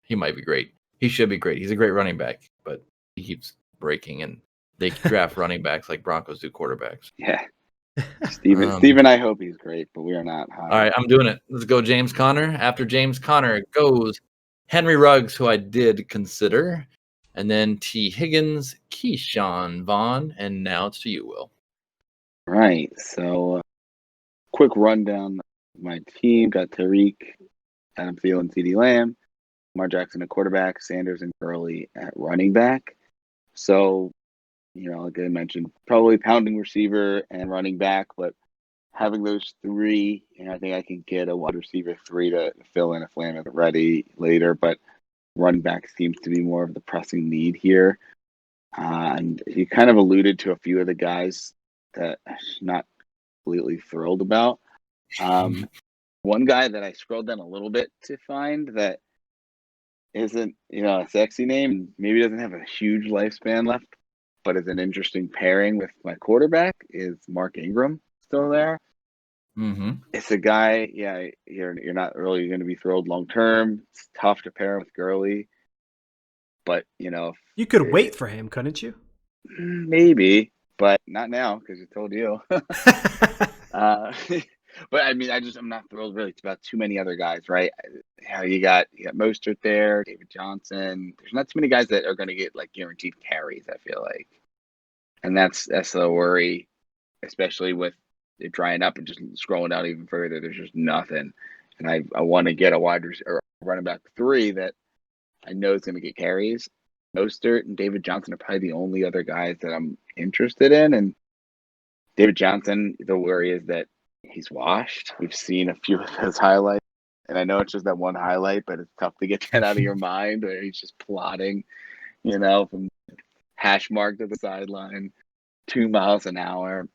He might be great. He should be great. He's a great running back, but he keeps breaking, and they draft running backs like Broncos do quarterbacks. Yeah. Steven, I hope he's great, but we are not high. All right, I'm doing it. Let's go James Conner. After James Conner goes Henry Ruggs, who I did consider, and then T. Higgins, Keyshawn Vaughn, and now it's to you, Will. Right. So, quick rundown of my team. Got Tariq, Adam Thielen, CeeDee Lamb, Lamar Jackson at quarterback, Sanders and Gurley at running back. So, like I mentioned, probably pounding receiver and running back, but having those 3, I think I can get a wide receiver 3 to fill in if Lamb isn't ready later, but running back seems to be more of the pressing need here. And he kind of alluded to a few of the guys that I'm not completely thrilled about. One guy that I scrolled down a little bit to find that isn't, a sexy name, maybe doesn't have a huge lifespan left, but is an interesting pairing with my quarterback is Mark Ingram still there. Mm-hmm. It's a guy, you're not really going to be thrilled long term. It's tough to pair him with Gurley, but you could wait for him, couldn't you? Maybe, but not now because it's told you. But I mean, I'm not thrilled really about too many other guys, right? You got Mostert there, David Johnson. There's not too many guys that are going to get like guaranteed carries. I feel like, and that's the worry, especially with it drying up and just scrolling down even further. There's just nothing, and I want to get a wide receiver or running back 3 that I know is going to get carries. Mostert and David Johnson are probably the only other guys that I'm interested in, and David Johnson, the worry is that he's washed. We've seen a few of his highlights, and I know it's just that one highlight, but it's tough to get that out of your mind where he's just plotting, from hash mark to the sideline, 2 miles an hour.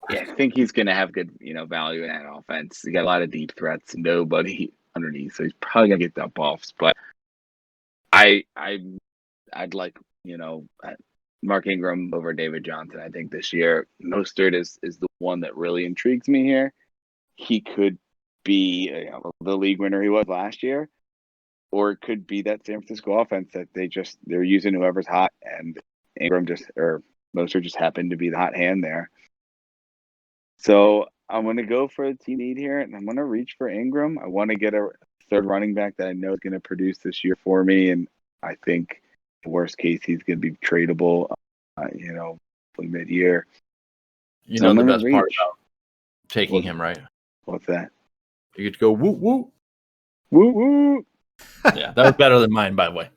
Yeah, I think he's going to have good, value in that offense. He got a lot of deep threats, nobody underneath, so he's probably going to get dump offs. But I'd like, Mark Ingram over David Johnson. I think this year, Mostert is the one that really intrigues me here. He could be the league winner he was last year, or it could be that San Francisco offense that they're using whoever's hot, and Mostert just happened to be the hot hand there. So I'm going to go for a team need here, and I'm going to reach for Ingram. I want to get a third running back that I know is going to produce this year for me, and I think worst case, he's going to be tradable, mid-year. The best part about taking him, right? What's that? You get to go woo woo. Woo woo. Yeah, that was better than mine, by the way.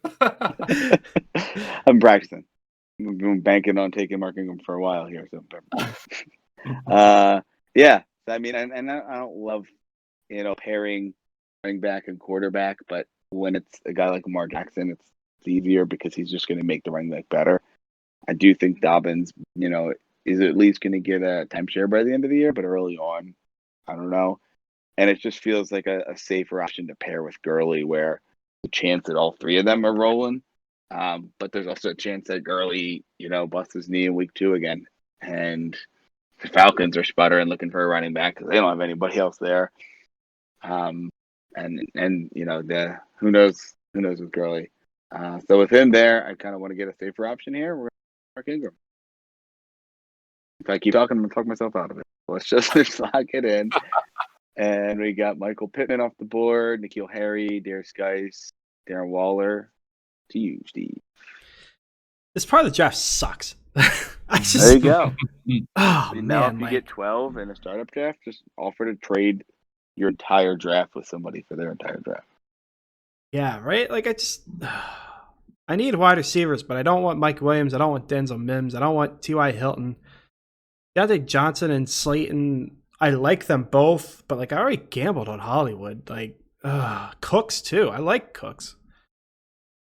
I'm practicing. We've been banking on taking Mark Ingram for a while here. So, yeah. I mean, and I don't love, pairing running back and quarterback, but when it's a guy like Lamar Jackson, it's easier because he's just going to make the running back better. I do think Dobbins, is at least going to get a timeshare by the end of the year, but early on, I don't know. And it just feels like a safer option to pair with Gurley, where the chance that all three of them are rolling. But there's also a chance that Gurley, busts his knee in week 2 again. And the Falcons are sputtering looking for a running back because they don't have anybody else there. And who knows with Gurley. So with him there, I kind of want to get a safer option here. We're Mark Ingram. If I keep talking, I'm going to talk myself out of it. Let's just lock it in. And we got Michael Pittman off the board, N'Keal Harry, Darius Geis, Darren Waller. To you, Steve. This part of the draft sucks. There you go. Oh, now, man. if you get 12 in a startup draft, just offer to trade your entire draft with somebody for their entire draft. Yeah, right? Like, I need wide receivers, but I don't want Mike Williams. I don't want Denzel Mims. I don't want T.Y. Hilton. Deontay Johnson and Slayton, I like them both, but, like, I already gambled on Hollywood. Like, Cooks, too. I like Cooks.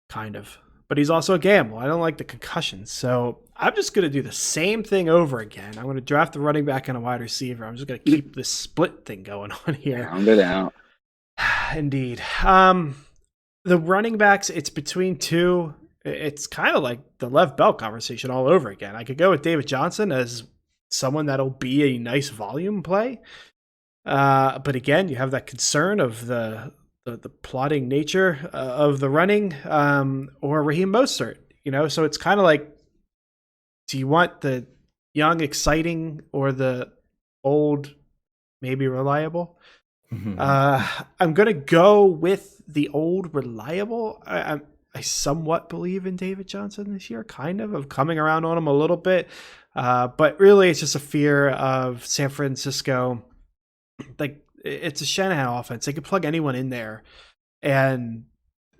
Kind of. But he's also a gamble. I don't like the concussions. So I'm just going to do the same thing over again. I'm going to draft a running back and a wide receiver. I'm just going to keep this split thing going on here. Round it out. Indeed. The running backs, it's between two. It's kind of like the Lev Bell conversation all over again. I could go with David Johnson as someone that'll be a nice volume play. But again, you have that concern of the plotting nature of the running, or Raheem Mostert, so it's kind of like, do you want the young, exciting, or the old, maybe reliable? I'm going to go with the old reliable. I somewhat believe in David Johnson this year, kind of. I'm coming around on him a little bit. But really, it's just a fear of San Francisco. Like, it's a Shanahan offense. They could plug anyone in there, and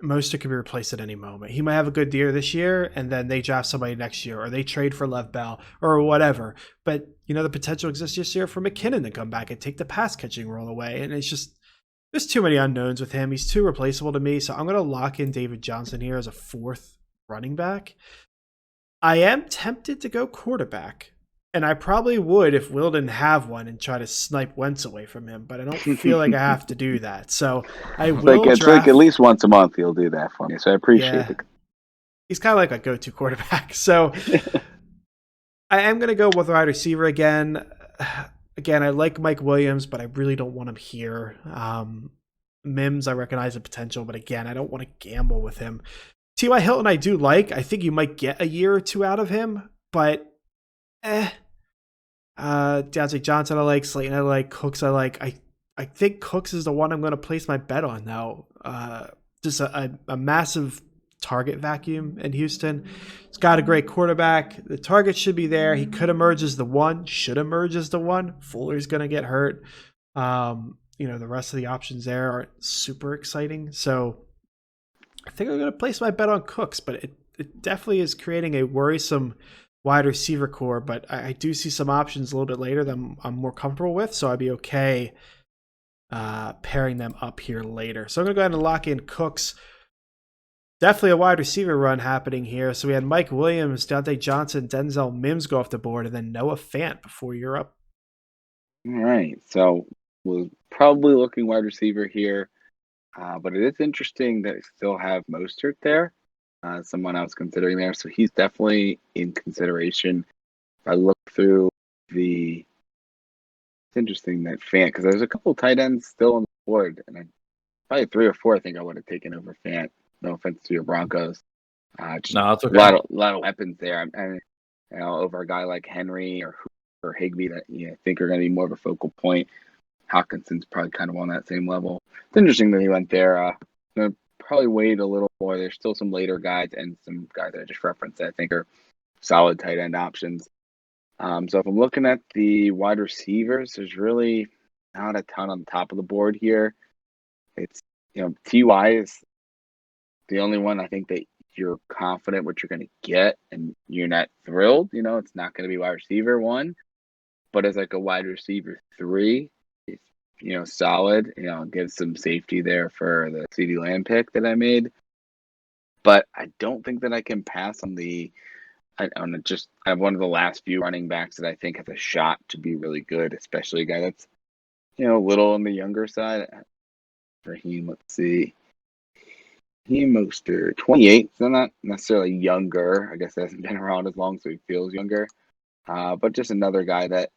Mostert could be replaced at any moment. He might have a good year this year, and then they draft somebody next year, or they trade for Lev Bell, or whatever. But, the potential exists this year for McKinnon to come back and take the pass-catching role away. And it's just, there's too many unknowns with him. He's too replaceable to me, so I'm going to lock in David Johnson here as a 4th running back. I am tempted to go quarterback. And I probably would if Will didn't have one and try to snipe Wentz away from him, but I don't feel like I have to do that. So I will It's like at least once a month he'll do that for me. So I appreciate it. He's kind of like a go-to quarterback. So I am going to go with wide receiver again. Again, I like Mike Williams, but I really don't want him here. Mims, I recognize the potential, but again, I don't want to gamble with him. T.Y. Hilton, I do like. I think you might get a year or two out of him, but Deontay Johnson I like, Slayton I like, Cooks I like. I think Cooks is the one I'm going to place my bet on now. Just a massive target vacuum in Houston. He's got a great quarterback. The target should be there. He could emerge as the one, should emerge as the one. Fuller's going to get hurt. The rest of the options there aren't super exciting. So I think I'm going to place my bet on Cooks, but it definitely is creating a worrisome wide receiver core, but I do see some options a little bit later that I'm more comfortable with, so I'd be okay pairing them up here later. So I'm going to go ahead and lock in Cooks. Definitely a wide receiver run happening here. So we had Mike Williams, Deontay Johnson, Denzel Mims go off the board, and then Noah Fant before you're up. All right, so we're probably looking wide receiver here, but it is interesting that I still have Mostert there. Someone I was considering there. So he's definitely in consideration. If I look through it's interesting that Fant, because there's a couple tight ends still on the board, and probably 3 or 4 I think I would have taken over Fant. No offense to your Broncos. It's okay. A lot of weapons there. And over a guy like Henry or Higbee that I think are going to be more of a focal point. Hawkinson's probably kind of on that same level. It's interesting that he went there. Probably wait a little more. There's still some later guys and some guys that I just referenced that I think are solid tight end options. So if I'm looking at the wide receivers, there's really not a ton on the top of the board here. It's Ty is the only one I think that you're confident what you're going to get and you're not thrilled. It's not going to be wide receiver 1, but as like a wide receiver 3, it's, solid. Gives some safety there for the CeeDee Lamb pick that I made. But I don't think that I can pass on I have one of the last few running backs that I think has a shot to be really good, especially a guy that's, a little on the younger side. Raheem, let's see. Raheem Mostert, 28, so not necessarily younger. I guess he hasn't been around as long, so he feels younger. But just another guy that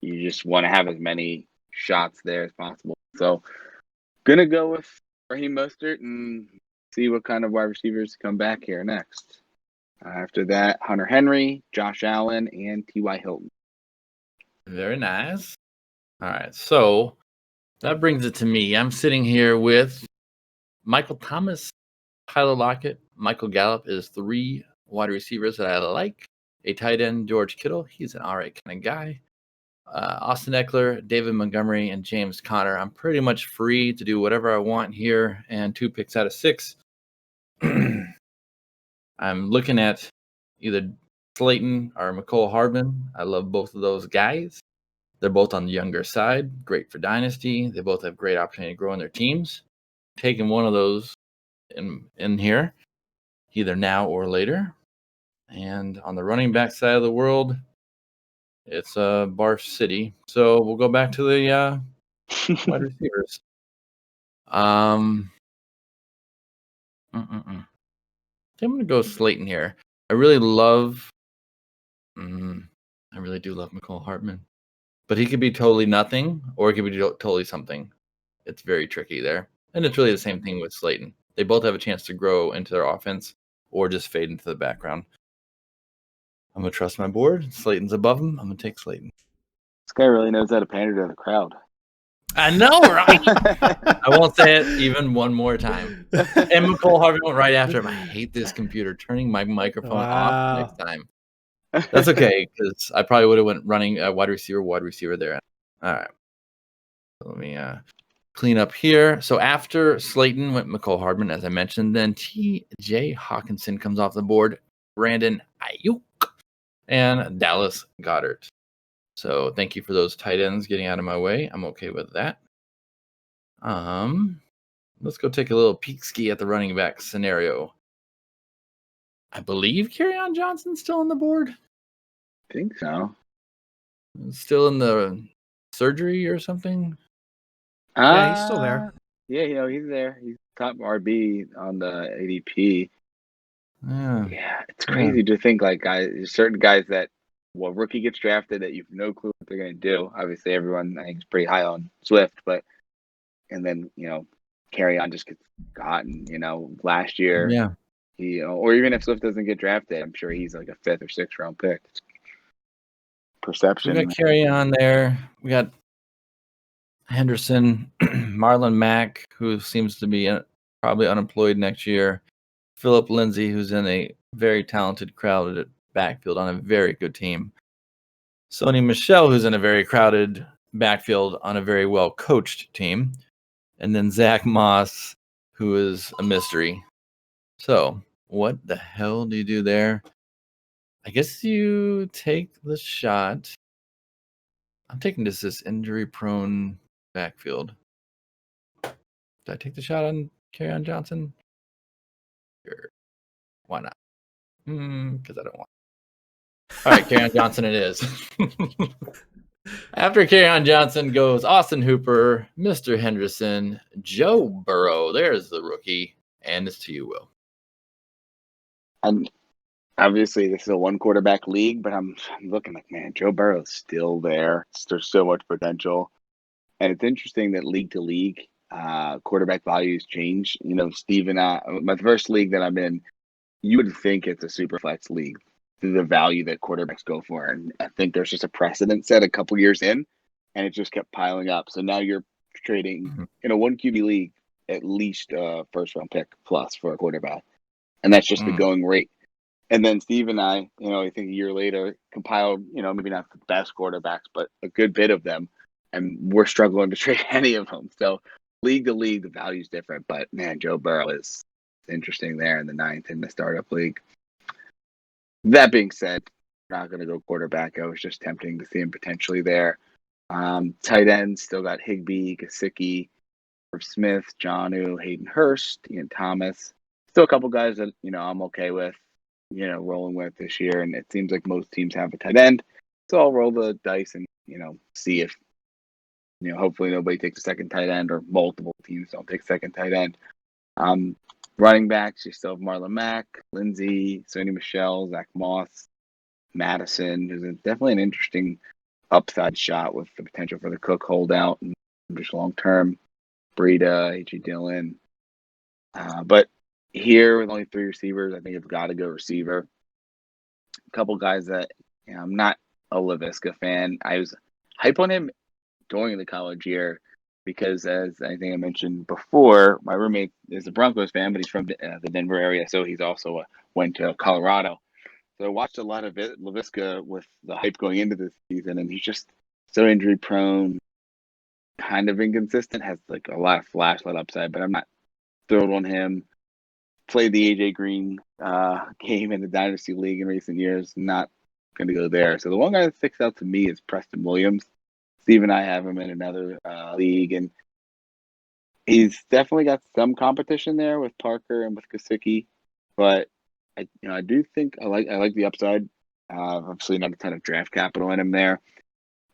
you just want to have as many shots there as possible. So, gonna go with Raheem Mostert and see what kind of wide receivers come back here next. After that, Hunter Henry, Josh Allen, and T.Y. Hilton. Very nice. All right, so that brings it to me. I'm sitting here with Michael Thomas, Tyler Lockett, Michael Gallop is 3 wide receivers that I like. A tight end, George Kittle. He's an all right kind of guy. Austin Eckler, David Montgomery, and James Conner. I'm pretty much free to do whatever I want here, and 2 picks out of 6. I'm looking at either Slayton or McCole Hardman. I love both of those guys. They're both on the younger side. Great for Dynasty. They both have great opportunity to grow in their teams. Taking one of those in here, either now or later. And on the running back side of the world, it's Barf City. So we'll go back to the wide receivers. I'm going to go Slayton here. I really do love McCole Hardman. But he could be totally nothing, or he could be totally something. It's very tricky there. And it's really the same thing with Slayton. They both have a chance to grow into their offense or just fade into the background. I'm going to trust my board. Slayton's above him. I'm going to take Slayton. This guy really knows how to pander to the crowd. I know, right? I won't say it even one more time. And McCole Hardman went right after him. I hate this computer. Turning my microphone off next time. That's okay, because I probably would have went running wide receiver there. All right. So let me clean up here. So after Slayton went McCole Hardman, as I mentioned, then T.J. Hawkinson comes off the board. Brandon Ayuk and Dallas Goedert. So thank you for those tight ends getting out of my way. I'm okay with that. Let's go take a little peek ski at the running back scenario. I believe Kerryon Johnson's still on the board. I think so. Still in the surgery or something? Yeah, he's still there. Yeah, he's there. He's top RB on the ADP. Yeah, it's crazy to think like certain guys that rookie gets drafted that you've no clue what they're going to do. Obviously, everyone I think is pretty high on Swift, and then Kerryon just gets gotten. Last year, or even if Swift doesn't get drafted, I'm sure he's like a 5th or 6th round pick. It's perception. We got Kerryon there. We got Henderson, Marlon Mack, who seems to be probably unemployed next year. Philip Lindsay, who's in a very talented, crowded backfield on a very good team. Sony Michel, who's in a very crowded backfield on a very well-coached team. And then Zach Moss, who is a mystery. So, what the hell do you do there? I guess you take the shot. I'm taking this injury-prone backfield. Did I take the shot on Kerryon Johnson? Sure. Why not? Because I don't want. All right, Kerryon Johnson it is. After Kerryon Johnson goes Austin Hooper, Mr. Henderson, Joe Burrow. There's the rookie. And it's to you, Will. And obviously, this is a 1-quarterback league, but I'm looking like, man, Joe Burrow's still there. There's so much potential. And it's interesting that league to league, quarterback values change. Steve and I, my first league that I'm in, you would think it's a super flex league, the value that quarterbacks go for. And I think there's just a precedent set a couple years in, and it just kept piling up. So now you're trading in a 1 QB league at least a 1st round pick plus for a quarterback. And that's just the going rate. And then Steve and I, I think a year later, compiled, maybe not the best quarterbacks, but a good bit of them. And we're struggling to trade any of them. So league to league, the value's different. But, man, Joe Burrow is interesting there in the 9th in the startup league. That being said, not going to go quarterback. I was just tempting to see him potentially there. Tight end, still got Higbee, Gesicki, Smith, Jonnu, Hayden Hurst, Ian Thomas. Still a couple guys that, I'm okay with, rolling with this year. And it seems like most teams have a tight end. So I'll roll the dice and, see if, hopefully nobody takes a second tight end or multiple teams don't take second tight end. Running backs, you still have Marlon Mack, Lindsey, Sony Michel, Zach Moss, Madison, who's definitely an interesting upside shot with the potential for the Cook holdout and just long term. Breida, A.J. Dillon. But here with only 3 receivers, I think it's got to go receiver. A couple guys that I'm not a Laviska fan. I was hype on him during the college year because, as I think I mentioned before, my roommate is a Broncos fan, but he's from the Denver area, so he's also went to Colorado. So I watched a lot of Laviska with the hype going into this season, and he's just so injury prone, kind of inconsistent, has like a lot of flashlight upside, but I'm not thrilled on him. Played the AJ Green game in the Dynasty League in recent years, not going to go there. So the one guy that sticks out to me is Preston Williams. Steve and I have him in another league, and he's definitely got some competition there with Parker and with Gesicki, but I do think I like the upside. Obviously, not a ton of draft capital in him there,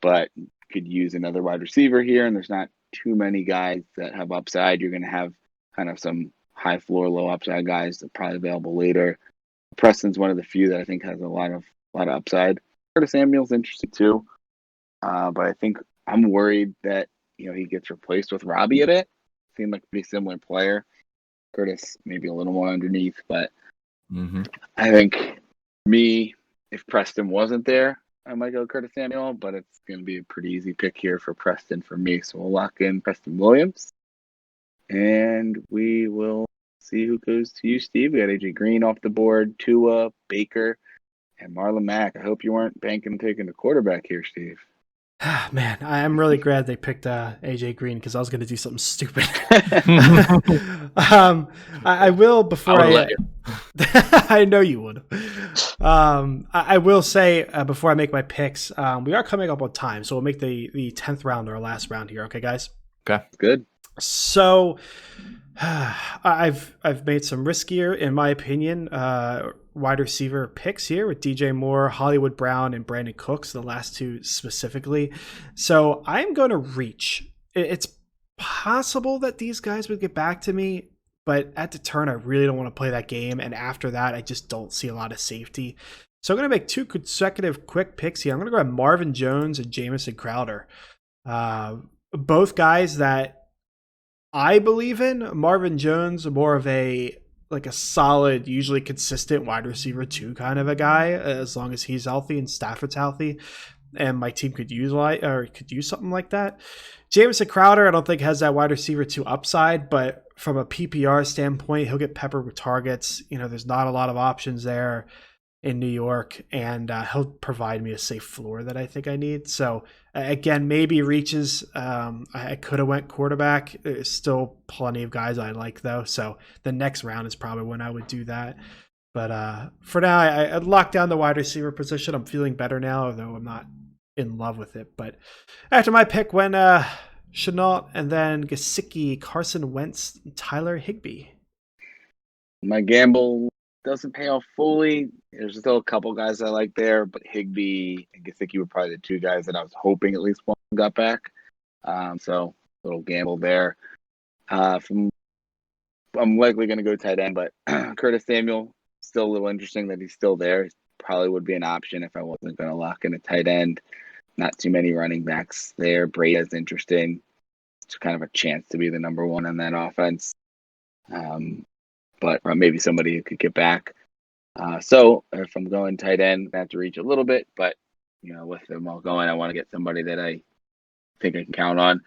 but could use another wide receiver here. And there's not too many guys that have upside. You're going to have kind of some high floor, low upside guys that are probably available later. Preston's one of the few that I think has a lot of upside. Curtis Samuel's interesting too, but I think I'm worried that he gets replaced with Robbie a bit. Seemed like a pretty similar player. Curtis maybe a little more underneath, but I think if Preston wasn't there, I might go Curtis Samuel, but it's going to be a pretty easy pick here for Preston for me. So we'll lock in Preston Williams, and we will see who goes to you, Steve. We got AJ Green off the board, Tua, Baker, and Marlon Mack. I hope you weren't banking on taking the quarterback here, Steve. Man, I'm really glad they picked AJ Green because I was going to do something stupid. I will before I know you would. I will say before I make my picks, we are coming up on time, so we'll make the 10th round our last round here. Okay, guys. Okay, good. So I've made some riskier, in my opinion, wide receiver picks here with DJ Moore, Hollywood Brown, and Brandon Cooks, the last 2 specifically. So I'm going to reach. It's possible that these guys would get back to me, but at the turn, I really don't want to play that game. And after that, I just don't see a lot of safety. So I'm going to make 2 consecutive quick picks here. I'm going to grab Marvin Jones and Jamison Crowder. Both guys that I believe in. Marvin Jones, more of a solid, usually consistent wide receiver 2 kind of a guy, as long as he's healthy and Stafford's healthy, and my team could use something like that. Jamison Crowder, I don't think has that wide receiver 2 upside, but from a PPR standpoint, he'll get peppered with targets. There's not a lot of options there in New York, and he'll provide me a safe floor that I think I need. So again, maybe reaches. I could have went quarterback. There's still plenty of guys I like though. So the next round is probably when I would do that. But for now, I locked down the wide receiver position. I'm feeling better now, although I'm not in love with it. But after my pick went Chenault, and then Gesicki, Carson Wentz, Tyler Higbee. My gamble doesn't pay off fully. There's still a couple guys I like there, but Higbee and Gesicki were probably the 2 guys that I was hoping at least one got back. So a little gamble there. I'm likely going to go tight end, but Curtis Samuel, still a little interesting that he's still there. He probably would be an option if I wasn't going to lock in a tight end. Not too many running backs there. Breida's interesting. It's kind of a chance to be the number 1 in that offense. But maybe somebody who could get back. So if I'm going tight end, I have to reach a little bit, but with them all going, I want to get somebody that I think I can count on.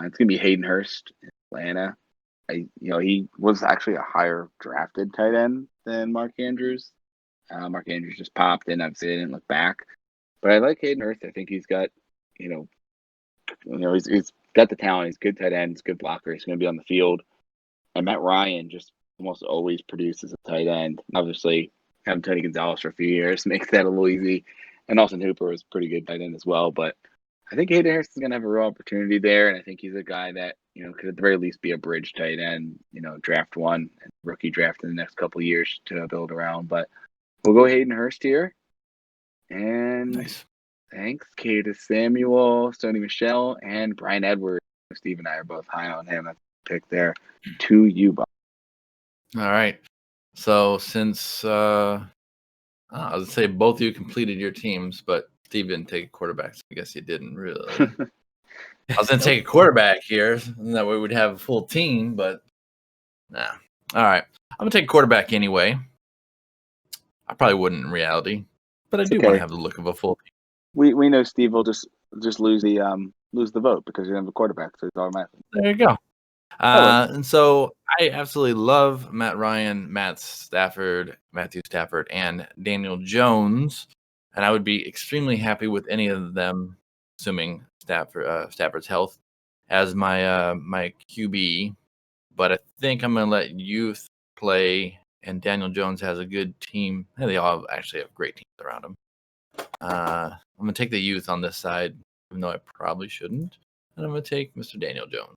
It's gonna be Hayden Hurst in Atlanta. He was actually a higher drafted tight end than Mark Andrews. Mark Andrews just popped in. Obviously, I didn't look back, but I like Hayden Hurst. I think he's got, he's got the talent. He's a good tight end. He's a good blocker. He's going to be on the field. And Matt Ryan just almost always produce as a tight end. Obviously, having Tony Gonzalez for a few years makes that a little easy. And Austin Hooper was a pretty good tight end as well. But I think Hayden Hurst is going to have a real opportunity there. And I think he's a guy that, could at the very least be a bridge tight end, draft one and rookie draft in the next couple of years to build around. But we'll go Hayden Hurst here. And Nice. Thanks, Curtis Samuel, Sony Michel, and Brian Edwards. Steve and I are both high on him. That's a pick there. To you, Bob. All right. So since I was going to say both of you completed your teams, but Steve didn't take a quarterback, so I guess you didn't really. I was going to take a quarterback here, and that way we'd have a full team, but nah. All right. I'm going to take a quarterback anyway. I probably wouldn't in reality, but I do want to have the look of a full team. We know Steve will just lose the vote because you don't have a quarterback, so it's automatic. There you go. And so I absolutely love Matt Ryan, Matthew Stafford, and Daniel Jones, and I would be extremely happy with any of them, assuming Stafford's health, as my QB. But I think I'm going to let youth play, and Daniel Jones has a good team. And they all actually have great teams around him. I'm going to take the youth on this side, even though I probably shouldn't. And I'm going to take Mr. Daniel Jones.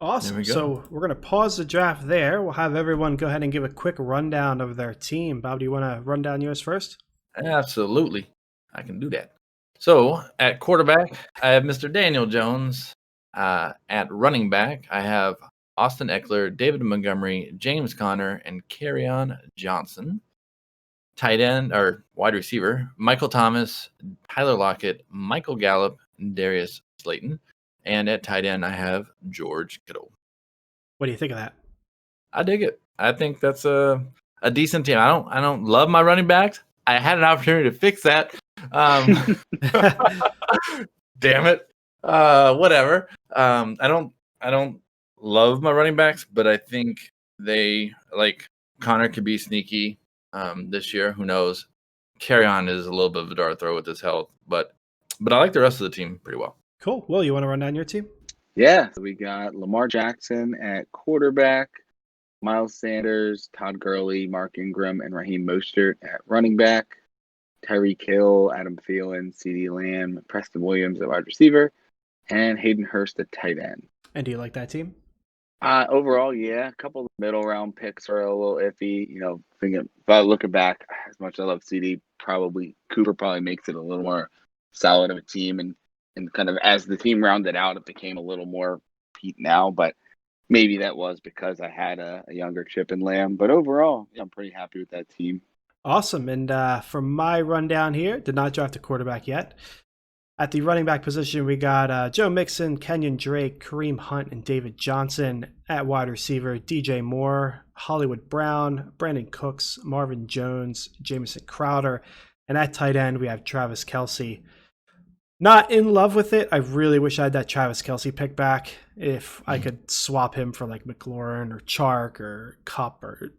Awesome. So we're going to pause the draft there. We'll have everyone go ahead and give a quick rundown of their team. Bob, do you want to run down yours first? Absolutely. I can do that. So at quarterback, I have Mr. Daniel Jones. At running back, I have Austin Eckler, David Montgomery, James Conner, and Kerryon Johnson. Tight end or wide receiver, Michael Thomas, Tyler Lockett, Michael Gallop, and Darius Slayton. And at tight end, I have George Kittle. What do you think of that? I dig it. I think that's a decent team. I don't love my running backs. I had an opportunity to fix that. Damn it. Whatever. I don't love my running backs, but I think they Connor could be sneaky this year. Who knows? Kerryon is a little bit of a dart throw with his health, but I like the rest of the team pretty well. Cool. Will, you want to run down your team? Yeah. So we got Lamar Jackson at quarterback, Miles Sanders, Todd Gurley, Mark Ingram, and Raheem Mostert at running back, Tyreek Hill, Adam Thielen, CeeDee Lamb, Preston Williams at wide receiver, and Hayden Hurst at tight end. And do you like that team? Overall, yeah. A couple of middle round picks are a little iffy. Looking back, as much as I love CD, Cooper probably makes it a little more solid of a team, and kind of as the team rounded out, it became a little more Pete now. But maybe that was because I had a younger Chip and Lamb. But overall, I'm pretty happy with that team. Awesome. And for my rundown here, did not draft a quarterback yet. At the running back position, we got Joe Mixon, Kenyon Drake, Kareem Hunt, and David Johnson. At wide receiver, DJ Moore, Hollywood Brown, Brandon Cooks, Marvin Jones, Jamison Crowder. And at tight end, we have Travis Kelce. Not in love with it. I really wish I had that Travis Kelce pick back. If I could swap him for McLaurin or Chark or Kupp or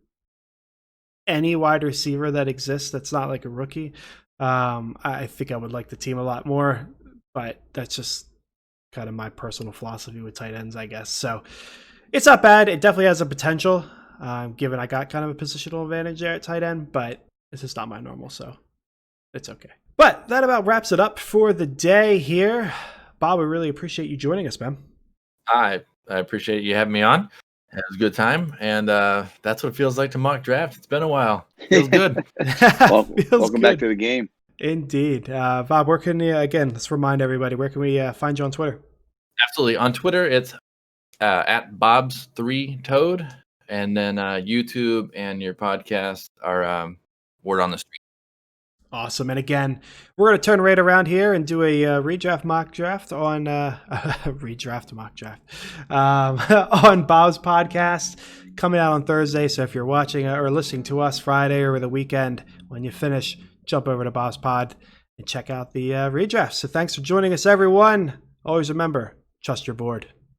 any wide receiver that exists that's not a rookie. I think I would like the team a lot more, but that's just kind of my personal philosophy with tight ends, I guess. So it's not bad. It definitely has a potential, given I got kind of a positional advantage there at tight end, but it's just not my normal, so it's okay. But that about wraps it up for the day here. Bob, we really appreciate you joining us, man. I appreciate you having me on. It was a good time, and that's what it feels like to mock draft. It's been a while. Feels good. Welcome back to the game. Indeed. Bob, where can you, again, let's remind everybody, where can we find you on Twitter? Absolutely. On Twitter, it's at Bob's3Toad, and then YouTube and your podcast are word on the street. Awesome. And again, we're going to turn right around here and do a redraft mock draft on on Bob's podcast coming out on Thursday. So if you're watching or listening to us Friday or the weekend, when you finish, jump over to Bob's pod and check out the redraft. So thanks for joining us, everyone. Always remember, trust your board.